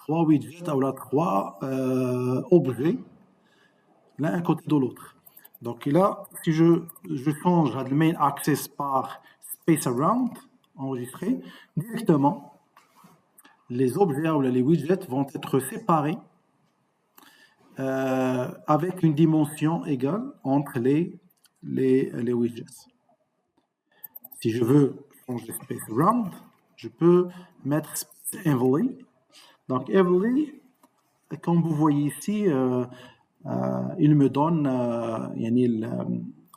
widgets ou là, trois objets l'un à côté de l'autre. Donc là, si je change le main axis par space around, enregistré, directement, les objets ou les widgets vont être séparés avec une dimension égale entre les widgets. Si je veux changer space around, je peux mettre space heavily. Donc heavily, comme vous voyez ici, il me donne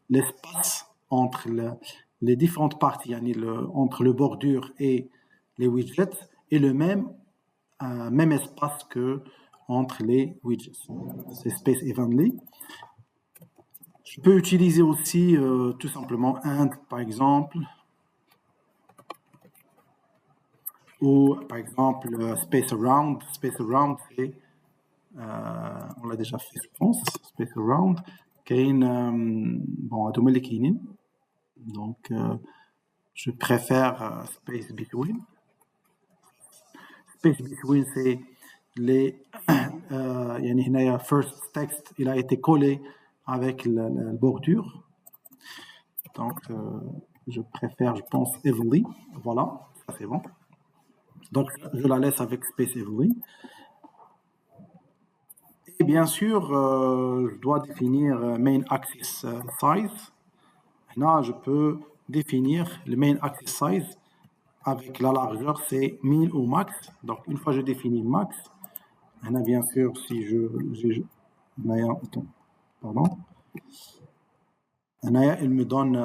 l'espace entre les différentes parties, entre le bordure et les widgets, et le même espace que entre les widgets. C'est space evenly. Je peux utiliser aussi tout simplement and, par exemple, ou par exemple space around. Space around, c'est on l'a déjà fait, je pense. Space around. Bon, donc je préfère space between. Space between, c'est les first text, il a été collé avec la bordure. Donc je préfère, je pense, heavily. Voilà, ça c'est bon. Donc je la laisse avec space heavily. Et bien sûr, je dois définir main axis size. Là, je peux définir le main axis size avec la largeur, c'est min ou max. Donc, une fois que je définis le max, là, bien sûr, si pardon. Là, il me donne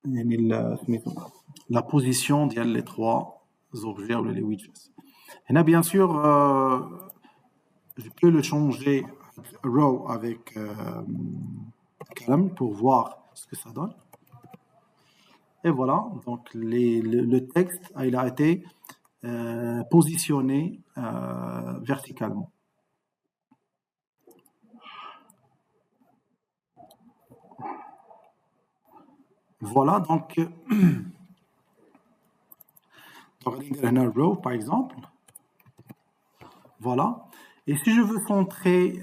يعني la position ديال les trois objets ou les widgets. هنا bien sûr je peux le changer row avec column pour voir ce que ça donne. Et voilà, donc le texte il a été positionné verticalement. Voilà, donc un row par exemple. Voilà. Et si je veux centrer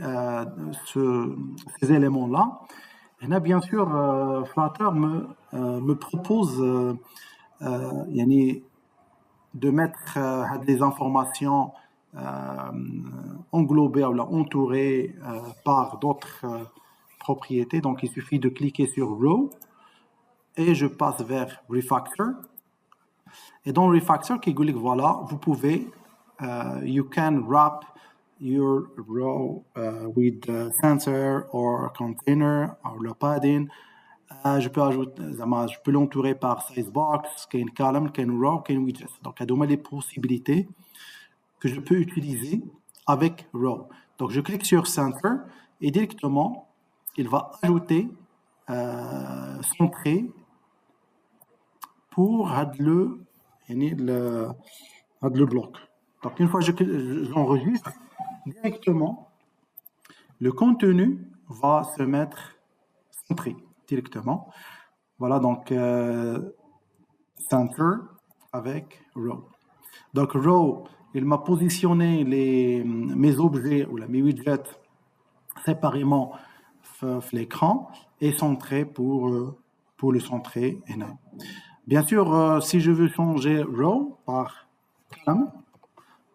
ces éléments-là, bien sûr, Flutter me propose de mettre des informations englobées ou entourées par d'autres propriétés. Donc, il suffit de cliquer sur Row et je passe vers Refactor. Et dans Refactor, qui dit que voilà, vous pouvez, you can wrap your row with the center or container or le padding. Je peux ajouter, je peux l'entourer par size box, qu'un column, qu'un row, qu'un widget. Donc, il y a les possibilités que je peux utiliser avec row. Donc, je clique sur center et directement, il va ajouter centrer pour le bloc. Donc, une fois que j'enregistre, directement, le contenu va se mettre centré directement. Voilà, donc center avec row. Donc, row, il m'a positionné mes objets ou mes widgets séparément sur l'écran et centré pour le centrer. Bien sûr, si je veux changer row par column,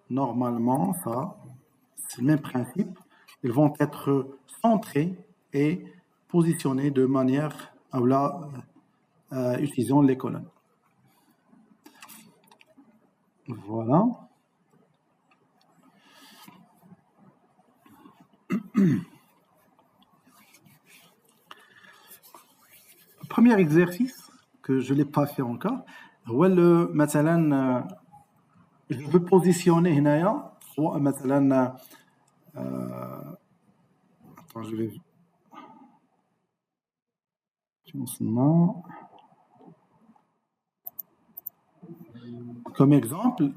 normalement, ça, c'est le même principe. Ils vont être centrés et positionnés de manière utilisant les colonnes. Voilà. Premier exercice que je ne l'ai pas fait encore. مثلا je veux positionner هنايا مثلا attends je vais comme exemple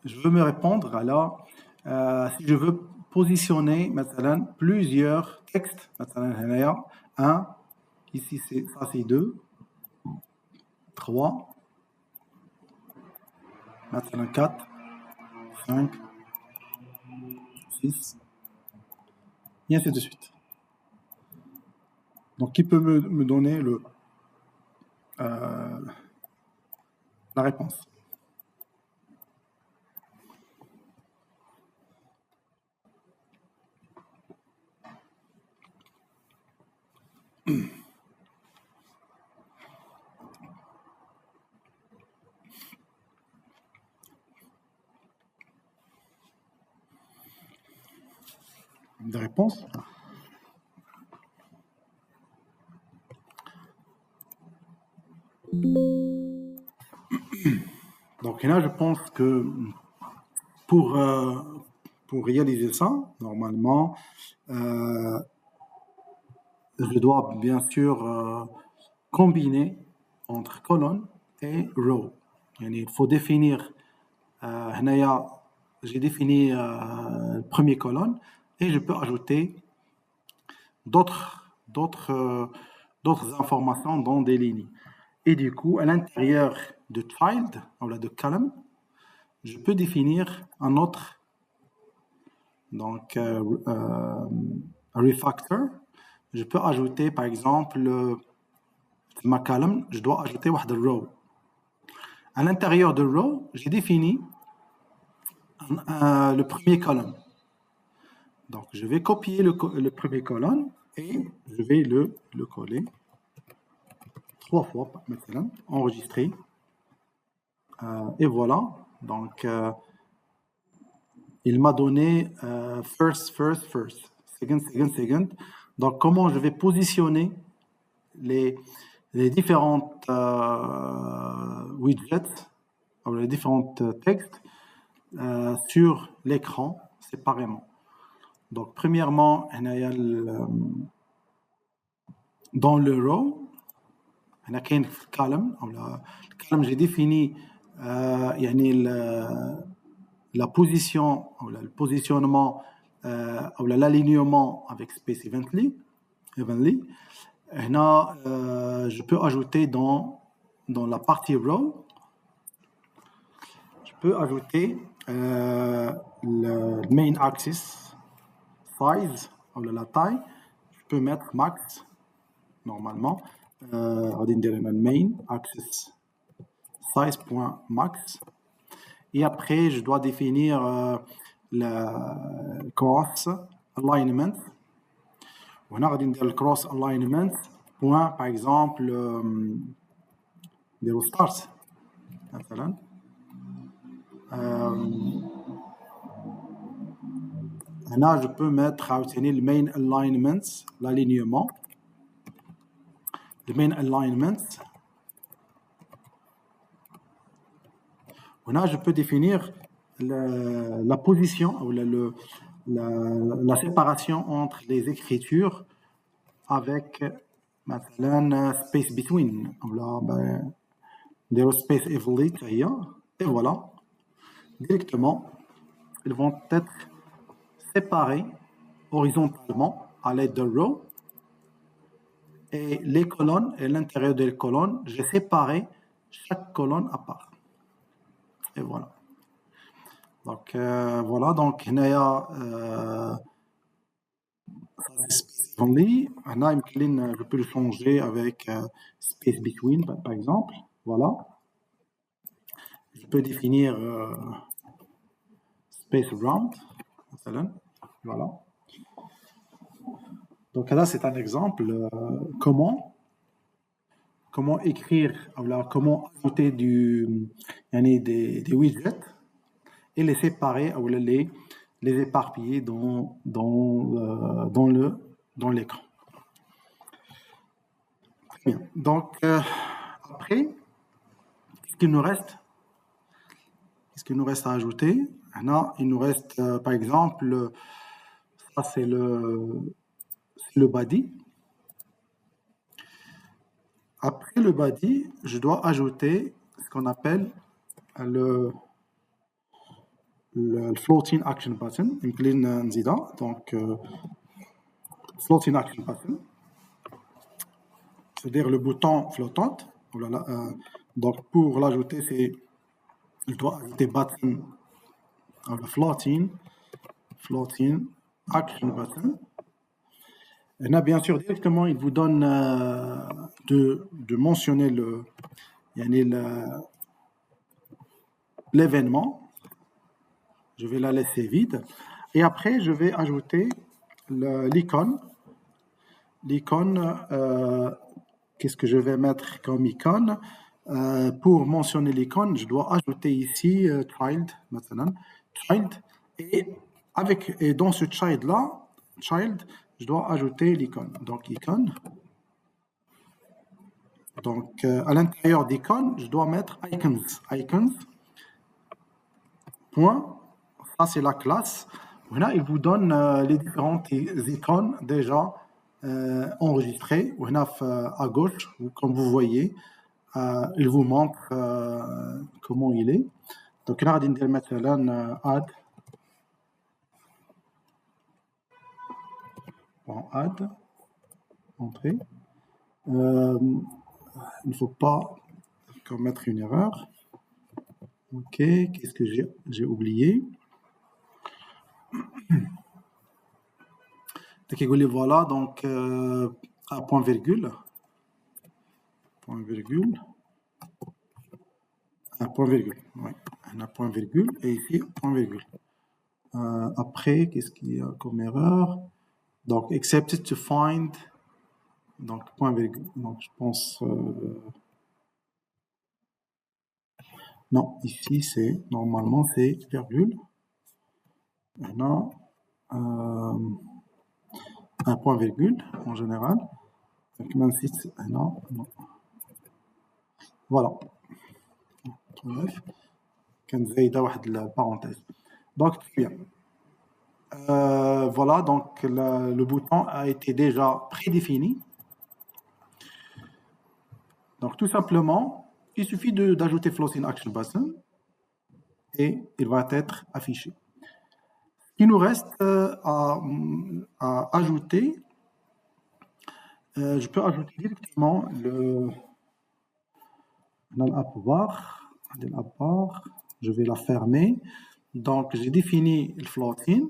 je veux me répondre alors si je veux positionner مثلا plusieurs textes مثلا هنايا 1 ici ça c'est 2 3 مثلا 4 5 6 et ainsi de suite. Donc qui peut me donner la réponse? Des réponses? Donc là, je pense que pour réaliser ça, normalement, je dois bien sûr combiner entre colonne et row. Il faut définir, j'ai défini le premier colonne et je peux ajouter d'autres informations dans des lignes. Et du coup, à l'intérieur de child, ou de column, je peux définir un autre, donc refactor. Je peux ajouter, par exemple, ma column, je dois ajouter une row. À l'intérieur de row, j'ai défini le premier colonne. Donc, je vais copier le premier colonne et je vais le coller 3 fois, maintenant, enregistrer. Et voilà. Donc, il m'a donné first. second. Donc, comment je vais positionner les différentes widgets, ou les différents textes sur l'écran séparément. Donc, premièrement, dans le row, on a un column. Le column, j'ai défini la position, ou le positionnement, ou l'alignement avec Space Evenly. Là, je peux ajouter dans la partie row, je peux ajouter le main axis size, ou la taille. Je peux mettre max, normalement. On va dire main axis size.max. Et après, je dois définir le cross alignment. On a le cross alignment point, par exemple, des stars. Là, je peux mettre le main alignment, l'alignement. Le main alignment. Là, je peux définir la position ou la séparation entre les écritures avec مثلا space between ou là des space evolved et voilà, directement ils vont être séparés horizontalement à l'aide de row, et les colonnes et l'intérieur des colonnes, j'ai séparé chaque colonne à part. Et voilà. Donc, voilà. Donc, il y a space only. Je peux le changer avec space between, par exemple. Voilà. Je peux définir space around. Voilà. Donc, là, c'est un exemple. Comment écrire, comment ajouter des widgets et les séparer ou les éparpiller dans l'écran. Bien. Donc, après, qu'est-ce qu'il nous reste? Qu'est-ce qu'il nous reste à ajouter? Là, il nous reste, par exemple, ça c'est le body. Après le body, je dois ajouter ce qu'on appelle le floating action button. Donc, floating action button, c'est-à-dire le bouton flottant. Donc, pour l'ajouter, je dois ajouter button, floating action button. Et là, bien sûr, directement, il vous donne de mentionner l'événement. Je vais la laisser vide. Et après, je vais ajouter l'icône. L'icône, qu'est-ce que je vais mettre comme icône? Pour mentionner l'icône, je dois ajouter ici child, maintenant. Child. Et dans ce child-là, je dois ajouter l'icône. Donc, icône. Donc, à l'intérieur d'icône, je dois mettre icons. Icons. Point. Ça, c'est la classe. Là, il vous donne les différentes icônes déjà enregistrées. À gauche, comme vous voyez, il vous montre comment il est. Donc, là, on va mettre add. Bon, add. Entrée. Il ne faut pas commettre une erreur. Ok, qu'est-ce que j'ai oublié? Voilà, donc à point virgule. Point virgule. Un point virgule, oui. Un point virgule et ici point virgule. Après, qu'est-ce qu'il y a comme erreur? Donc, accepted to find. Donc, point virgule. Donc, je pense. Non, ici, normalement, c'est virgule. Maintenant, un point virgule en général. Donc, même si non. Voilà. 9. كان زايده واحد parenthèse. Donc très bien. Voilà, donc le bouton a été déjà prédéfini. Donc tout simplement, il suffit d'ajouter Floating Action Button et il va être affiché. Il nous reste à ajouter, je peux ajouter directement l'app bar, je vais la fermer. Donc j'ai défini le floating.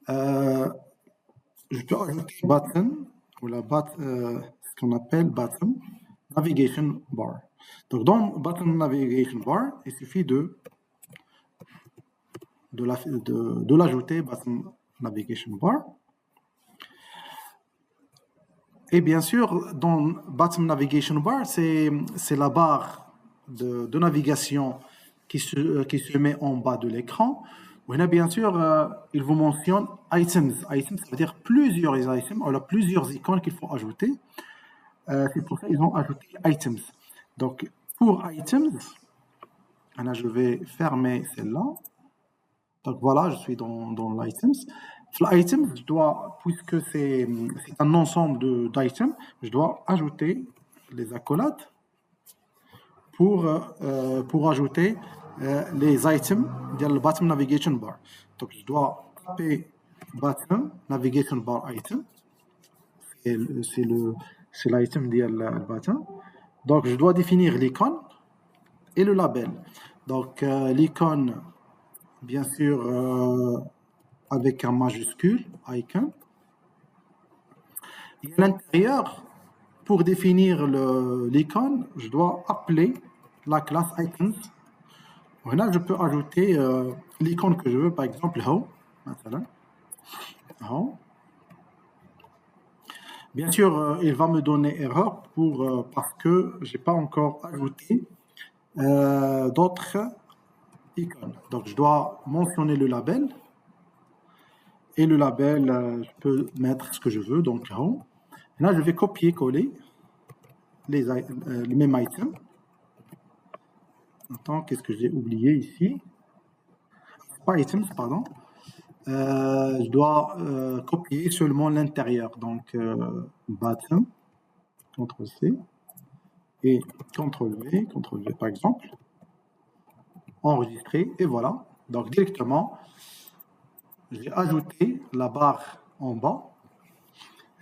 Je peux ajouter button, ou ce qu'on appelle button navigation bar. Donc dans button navigation bar, il suffit de l'ajouter, button navigation bar. Et bien sûr, dans button navigation bar, c'est la barre de navigation qui se met en bas de l'écran. Bien sûr, il vous mentionne items. Items, ça veut dire plusieurs items, alors plusieurs icônes qu'il faut ajouter. C'est pour ça qu'ils ont ajouté items. Donc, pour items, je vais fermer celle-là. Donc voilà, je suis dans l'items. L'items, puisque c'est un ensemble d'items, je dois ajouter les accolades pour ajouter les items de la button navigation bar. Donc je dois taper button navigation bar item. C'est l'item de la button. Donc je dois définir l'icône et le label. Donc l'icône, bien sûr, avec un majuscule, icon. Et à l'intérieur, pour définir l'icône, je dois appeler la classe icons. Là, je peux ajouter l'icône que je veux, par exemple, home. Bien sûr, il va me donner erreur parce que je n'ai pas encore ajouté d'autres icônes. Donc, je dois mentionner le label. Et le label, je peux mettre ce que je veux, donc home. Là, je vais copier-coller les mêmes items. Attends, qu'est-ce que j'ai oublié ici? Pas items, pardon. Je dois copier seulement l'intérieur. Donc, button, CTRL-C et CTRL-V par exemple. Enregistrer, et voilà. Donc, directement, j'ai ajouté la barre en bas.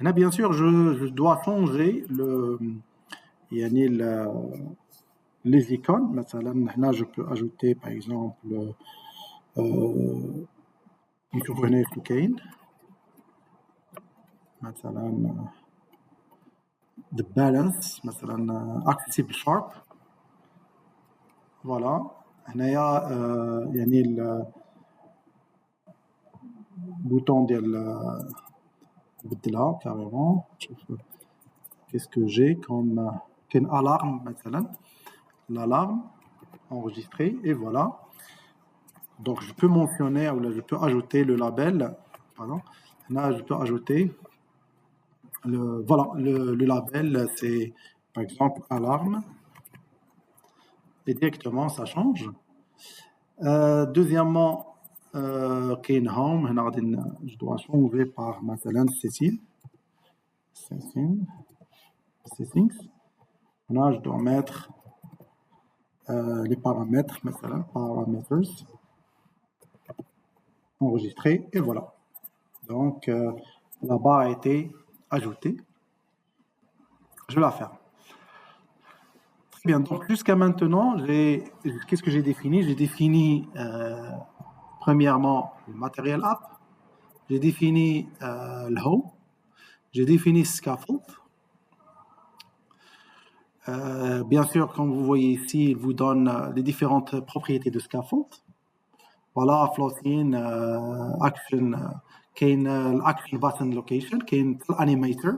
Et là, bien sûr, je dois changer les icônes. Là, je peux ajouter, par exemple, the balance, accessible sharp. Voilà. Il y a le bouton de là, carrément. Qu'est-ce que j'ai comme alarme, l'alarme enregistrée, et voilà. Donc je peux mentionner, ou là je peux ajouter le label, pardon. Là je peux ajouter le label, c'est par exemple alarme, et directement ça change. Deuxièmement, home, je dois changer par settings. Là je dois mettre les paramètres, parameters, enregistré, et voilà. Donc la barre a été ajoutée. Je la ferme. Très bien, donc jusqu'à maintenant, qu'est-ce que j'ai défini? J'ai défini premièrement le matériel app, j'ai défini le home, j'ai défini scaffold. Bien sûr, comme vous voyez ici, il vous donne les différentes propriétés de scaffold. Voilà, floating, action, action button location, animator,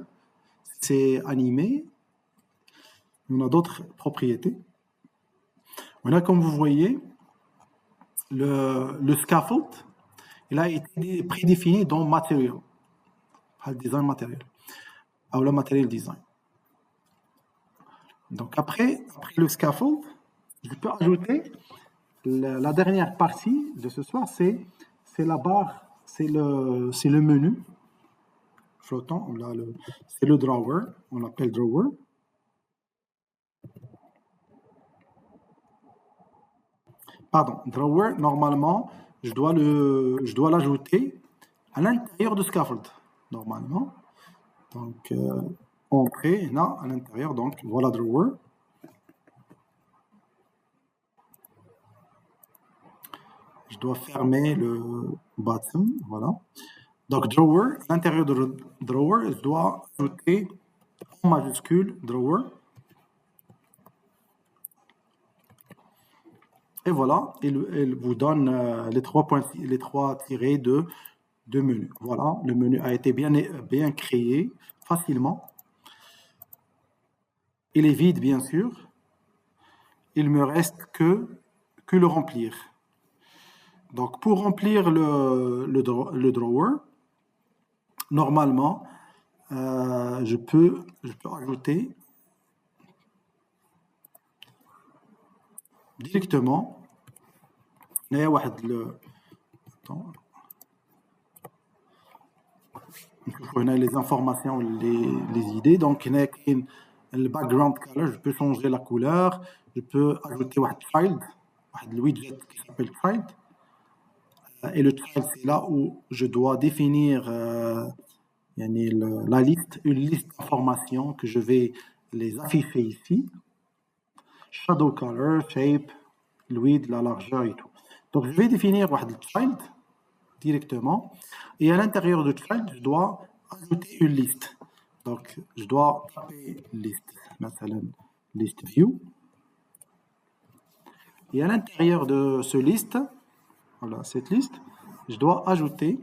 c'est animé. On a d'autres propriétés. Voilà, comme vous voyez, le scaffold, il a été prédéfini dans Material. le design matériel ou le matériel design. Donc après le scaffold, je peux ajouter la dernière partie de ce soir, c'est la barre, c'est le menu flottant. C'est le drawer, on l'appelle drawer. Pardon, drawer, normalement, je dois l'ajouter à l'intérieur du scaffold, normalement. Donc, entrée, là, à l'intérieur, donc voilà drawer. Je dois fermer le bottom, voilà. Donc, drawer, à l'intérieur de drawer, je dois ajouter en majuscule drawer. Et voilà, il vous donne les trois tirés de menu. Voilà, le menu a été bien créé, facilement. Il est vide, bien sûr. Il me reste que le remplir. Donc, pour remplir le drawer, normalement, je peux ajouter directement. On a les informations, les idées. Donc, le background color, je peux changer la couleur. Je peux ajouter le widget qui s'appelle child. Et le child, c'est là où je dois définir une liste d'informations que je vais les afficher ici. Shadow color, shape, le width, la largeur et tout. Donc, je vais définir le child directement. Et à l'intérieur de child, je dois ajouter une liste. Donc, je dois taper liste, liste view. Et à l'intérieur de ce liste, voilà, cette liste, je dois ajouter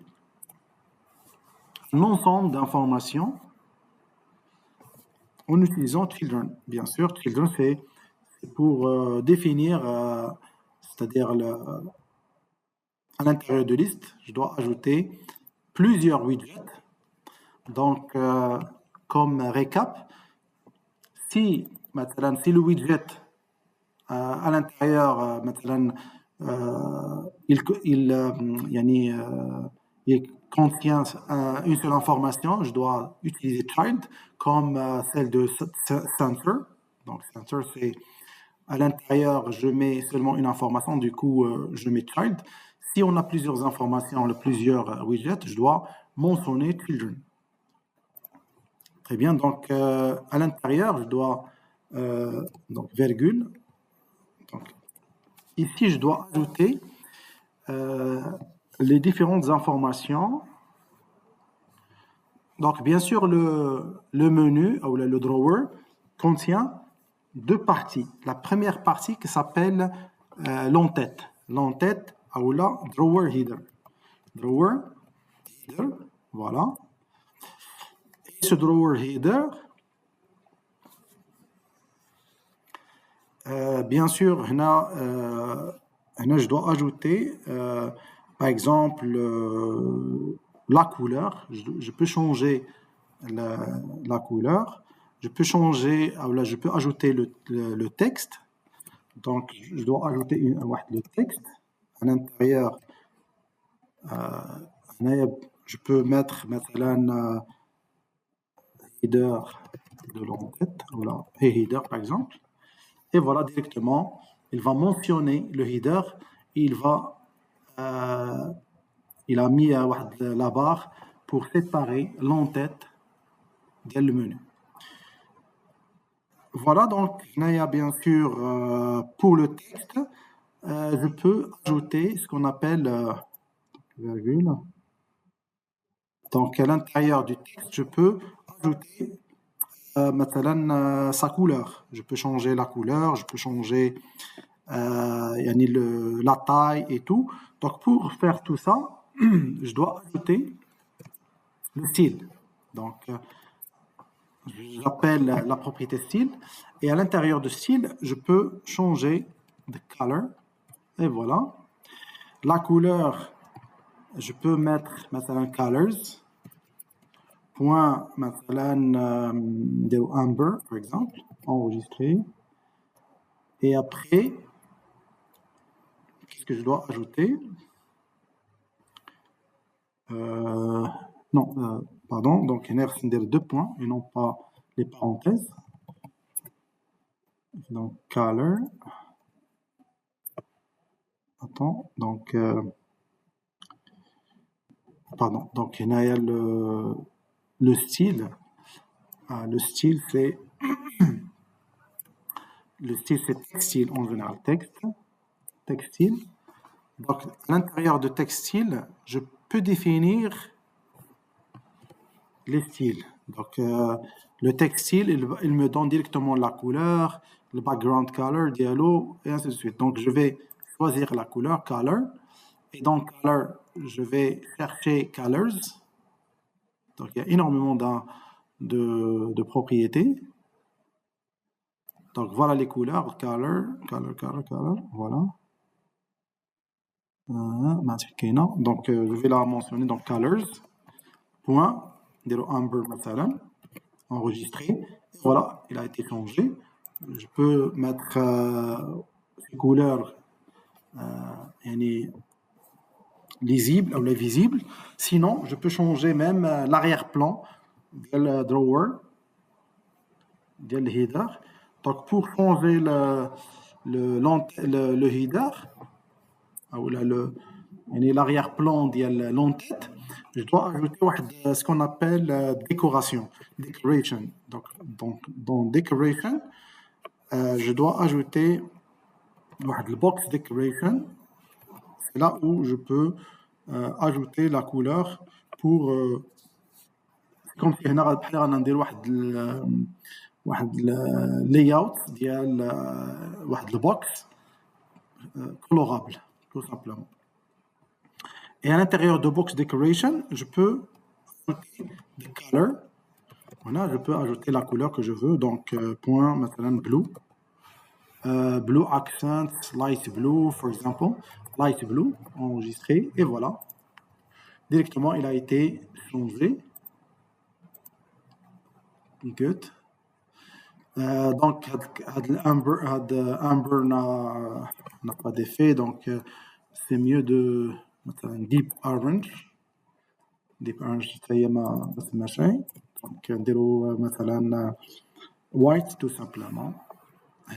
un ensemble d'informations en utilisant children. Bien sûr, children, c'est pour définir, c'est-à-dire à l'intérieur de liste, je dois ajouter plusieurs widgets. Donc, comme récap, si le widget à l'intérieur il contient une seule information, je dois utiliser child comme celle de center. Donc, center, c'est à l'intérieur, je mets seulement une information, du coup, je mets child. Si on a plusieurs informations, plusieurs widgets, je dois mentionner children. Très bien, donc à l'intérieur, je dois, donc virgule. Donc, ici, je dois ajouter les différentes informations. Donc, bien sûr, le menu, ou le drawer, contient deux parties. La première partie qui s'appelle l'entête. L'entête, ou la drawer header. Drawer header, voilà. Et ce drawer header, bien sûr, je dois ajouter, par exemple, la couleur. Je peux changer la couleur. Je peux changer, je peux ajouter le texte. Donc, je dois ajouter le texte. À l'intérieur, je peux mettre maintenant header de l'entête, ou header par exemple. Et voilà, directement, il va mentionner le header et il a mis la barre pour séparer l'entête de le menu. Voilà, donc, il y a bien sûr, pour le texte, je peux ajouter ce qu'on appelle virgule. Donc, à l'intérieur du texte, je peux ajouter sa couleur. Je peux changer la couleur, je peux changer la taille et tout. Donc, pour faire tout ça, je dois ajouter le style. Donc, j'appelle la propriété style. Et à l'intérieur de style, je peux changer de color. Et voilà. La couleur, je peux mettre colors. point مثلا amber par exemple, enregistrer. Et après, qu'est-ce que je dois ajouter? Non, pardon, donc il y a deux points et non pas les parenthèses. Donc color. Attends, donc pardon, donc il y a le style. Le style c'est textile en général, textile. Donc à l'intérieur de textile, je peux définir les styles. Donc le textile, il me donne directement la couleur, le background color, dialogue, et ainsi de suite. Donc je vais choisir la couleur, color, et dans color, je vais chercher colors. Donc il y a énormément de propriétés. Donc voilà les couleurs, color, voilà. Donc je vais la mentionner, donc colors, point, amber مثلا, enregistré. Voilà, il a été changé. Je peux mettre les couleurs lisibles ou les visibles. Sinon, je peux changer même l'arrière-plan de drawer, de header. Donc, pour changer le header, ou l'arrière-plan de l'entête, je dois ajouter ce qu'on appelle décoration, decoration. Donc, dans decoration, je dois ajouter le box decoration. C'est là où je peux ajouter la couleur pour comme si هنا بحال غندير واحد layout ديال واحد البوكس colorable tout simplement. Et à l'intérieur de box decoration, je peux ajouter des colors. Voilà, je peux ajouter la couleur que je veux. Donc point maintenant blue. Blue accent, light blue, for example, light blue, enregistré, et voilà. Directement, il a été changé. Good. Donc, Amber n'a pas d'effet, donc c'est mieux de mettre un deep orange. Deep orange, c'est machin. Donc, مثلا white tout simplement.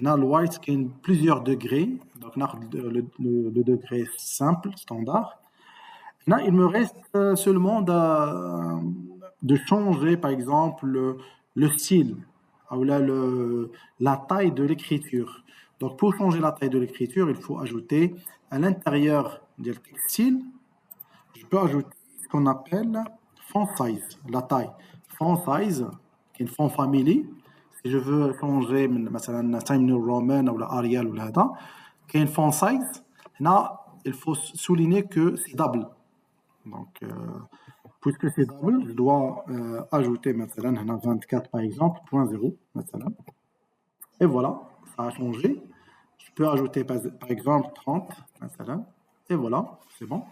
Là, le white qui a plusieurs degrés, donc le degré simple, standard. Là, il me reste seulement de changer, par exemple, le style, ou là, la taille de l'écriture. Donc, pour changer la taille de l'écriture, il faut ajouter à l'intérieur du textile, je peux ajouter ce qu'on appelle font size, la taille. Font size, qui est une font family. Si je veux changer مثلا Times New Roman ou Arial ou هذا كاين font size هنا il faut souligner que c'est double. Donc puisque c'est double, je dois ajouter مثلا هنا 24 par exemple .0 مثلا. Et voilà, ça a changé. Je peux ajouter par exemple 30 مثلا. Et voilà, c'est bon.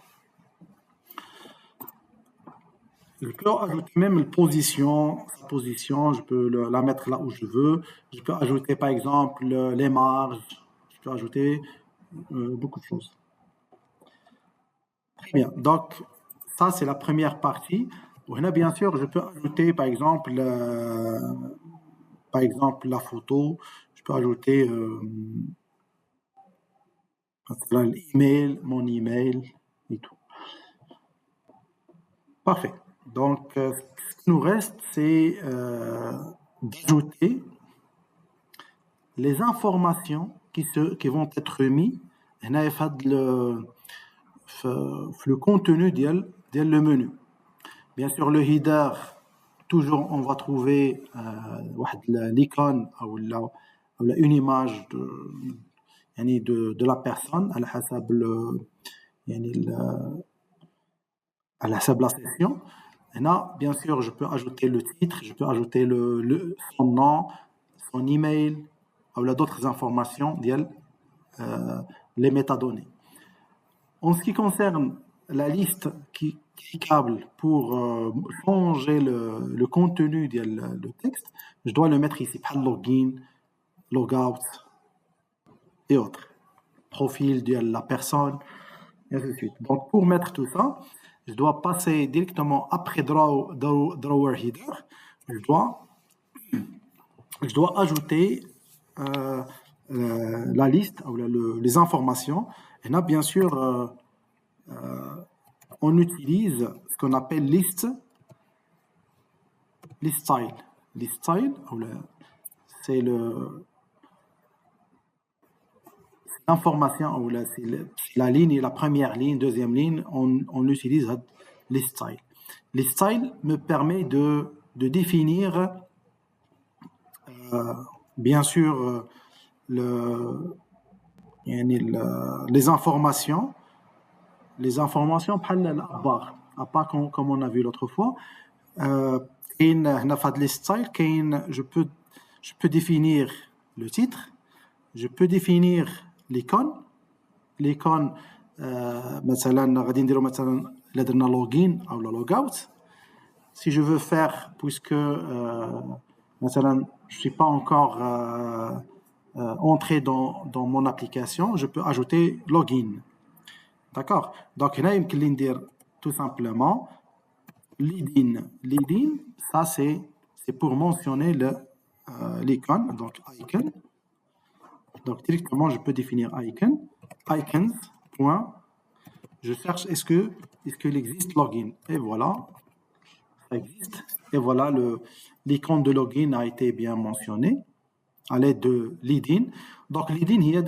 Je peux ajouter même sa position, je peux la mettre là où je veux. Je peux ajouter par exemple les marges, je peux ajouter beaucoup de choses. Très bien, donc ça c'est la première partie. Là, bien sûr, je peux ajouter par exemple la photo, je peux ajouter l'email, mon email et tout. Parfait. Donc, ce qui nous reste, c'est d'ajouter les informations qui vont être mises le contenu le menu. Bien sûr, le header, toujours on va trouver l'icône ou une image de la personne à la session. Et là, bien sûr, je peux ajouter le titre, je peux ajouter son nom, son email, ou d'autres informations, les métadonnées. En ce qui concerne la liste cliquable pour changer le contenu du texte, je dois le mettre ici, par login, logout et autres. Profil de la personne, et ainsi de suite. Donc, pour mettre tout ça, je dois passer directement après drawer header. Je dois ajouter la liste, ou les informations. Et là, bien sûr, on utilise ce qu'on appelle list style. List style, c'est l'information, ou la ligne, la première ligne, deuxième ligne, on utilise list style. List style me permet de définir, bien sûr, les informations, بحال الأخبار, à part comme on a vu l'autre fois. كاين هنا في هاد list style كاين je peux définir le titre, je peux définir l'icône مثلا غادي نديرو مثلا الا درنا login او logout. Si je veux faire, puisque مثلا je suis pas encore entré dans mon application, je peux ajouter login. D'accord? Donc là يمكن لي ندير tout simplement lead-in, ça c'est pour mentionner l'icône, donc icon. Donc directement je peux définir icons, point, je cherche est-ce qu'il existe login, et voilà, ça existe, et voilà l'icône de login a été bien mentionné à l'aide de lead-in. Donc lead-in, il y a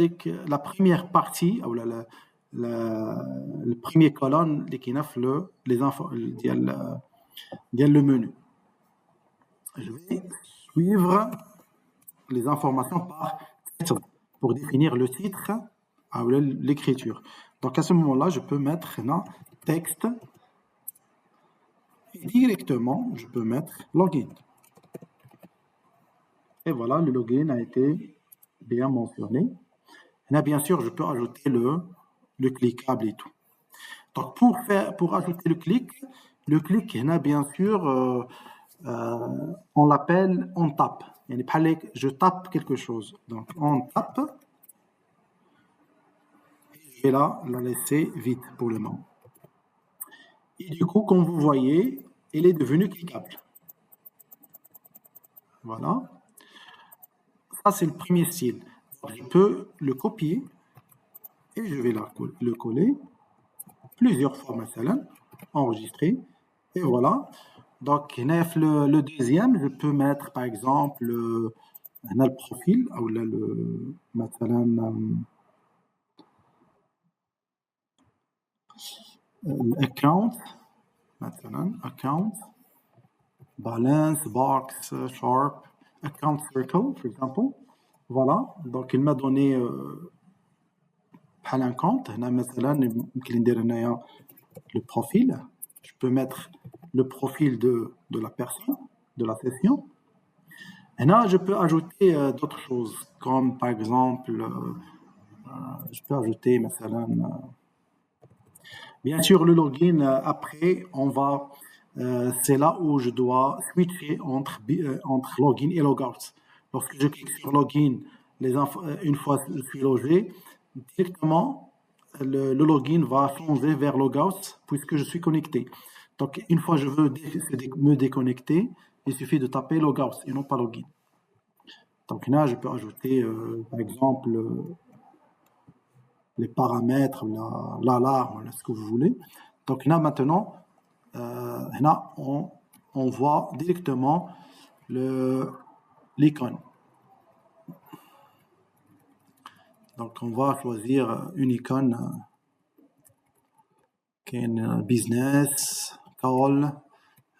la première partie, ou le premier colonne qui a les infos, le menu. Je vais suivre les informations par titre pour définir le titre ou l'écriture. Donc à ce moment-là, je peux mettre texte et directement je peux mettre login. Et voilà, le login a été bien mentionné. Là, bien sûr, je peux ajouter le cliquable et tout. Donc pour ajouter le clic, là, bien sûr, on l'appelle on tape. Je tape quelque chose. Donc on tape. Je vais la laisser vide pour le moment. Et du coup, comme vous voyez, elle est devenue cliquable. Voilà. Ça, c'est le premier style. Je peux le copier et je vais le coller plusieurs fois, مثلا, enregistrer. Et voilà. Donc, le deuxième, je peux mettre, par exemple, le profil, ou مثلا, l'account, مثلا, account, balance, box, sharp, account circle, for example. Voilà. Donc, il m'a donné بحال un compte. هنا مثلا يمكن ندير هنايا le profil. Je peux mettre le profil de la personne, de la session. Et là, je peux ajouter d'autres choses, comme par exemple, je peux ajouter, bien sûr, le login. Après, c'est là où je dois switcher entre login et logout. Lorsque je clique sur login, une fois que je suis logé, directement, le login va changer vers logout puisque je suis connecté. Donc, une fois que je veux me déconnecter, il suffit de taper logout et non pas login. Donc là, je peux ajouter, par exemple, les paramètres, l'alarme, ce que vous voulez. Donc là, maintenant, on voit directement l'icône. Donc, on va choisir une icône qui est une business, call.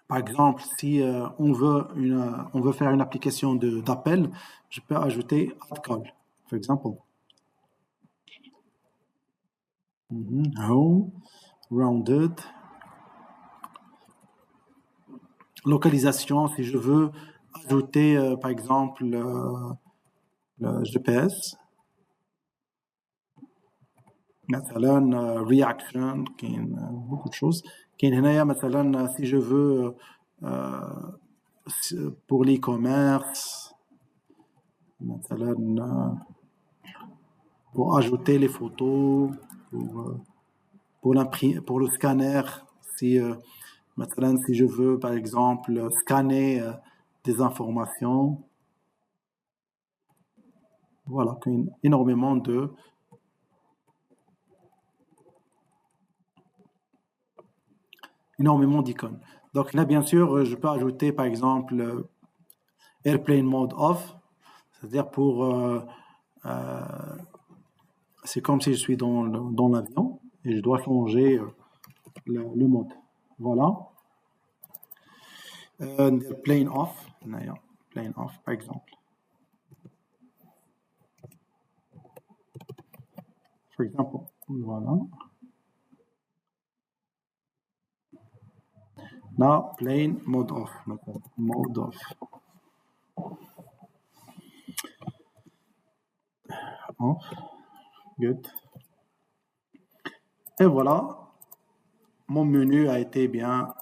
Par exemple, si on veut faire une application d'appel, je peux ajouter add call, par exemple. Home, rounded. Localisation, si je veux ajouter, par exemple, le GPS. مثلا reaction كاين beaucoup de choses. كاين هنايا مثلا si je veux pour l'e-commerce مثلا pour ajouter les photos pour le scanner si مثلا si je veux par exemple scanner des informations. Voilà, énormément d'icônes. Donc là, bien sûr, je peux ajouter par exemple Airplane Mode Off, c'est-à-dire pour c'est comme si je suis dans l'avion et je dois changer le mode. Voilà. Plane Off, plane off par exemple. For example, voilà. Now plane mode off. Mode off. Off. Good. Et voilà, mon menu a été bien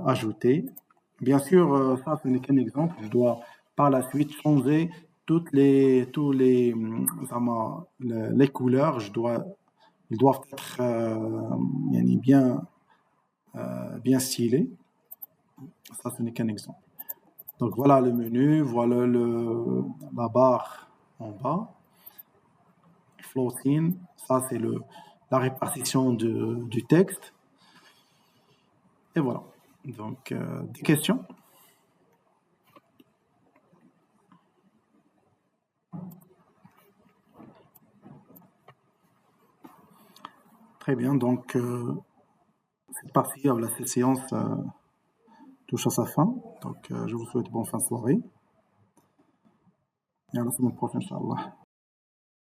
ajouté. Bien sûr, ça ce n'est qu'un exemple. Je dois par la suite changer les couleurs. Ils doivent être bien stylés. Ça ce n'est qu'un exemple. Donc voilà le menu, voilà la barre en bas. Floating, ça c'est la répartition du texte. Et voilà. Donc, des questions? Très bien. Donc, cette partie, cette séance touche à sa fin. Donc, je vous souhaite bonne fin de soirée. Et à la semaine prochaine, Inch'Allah.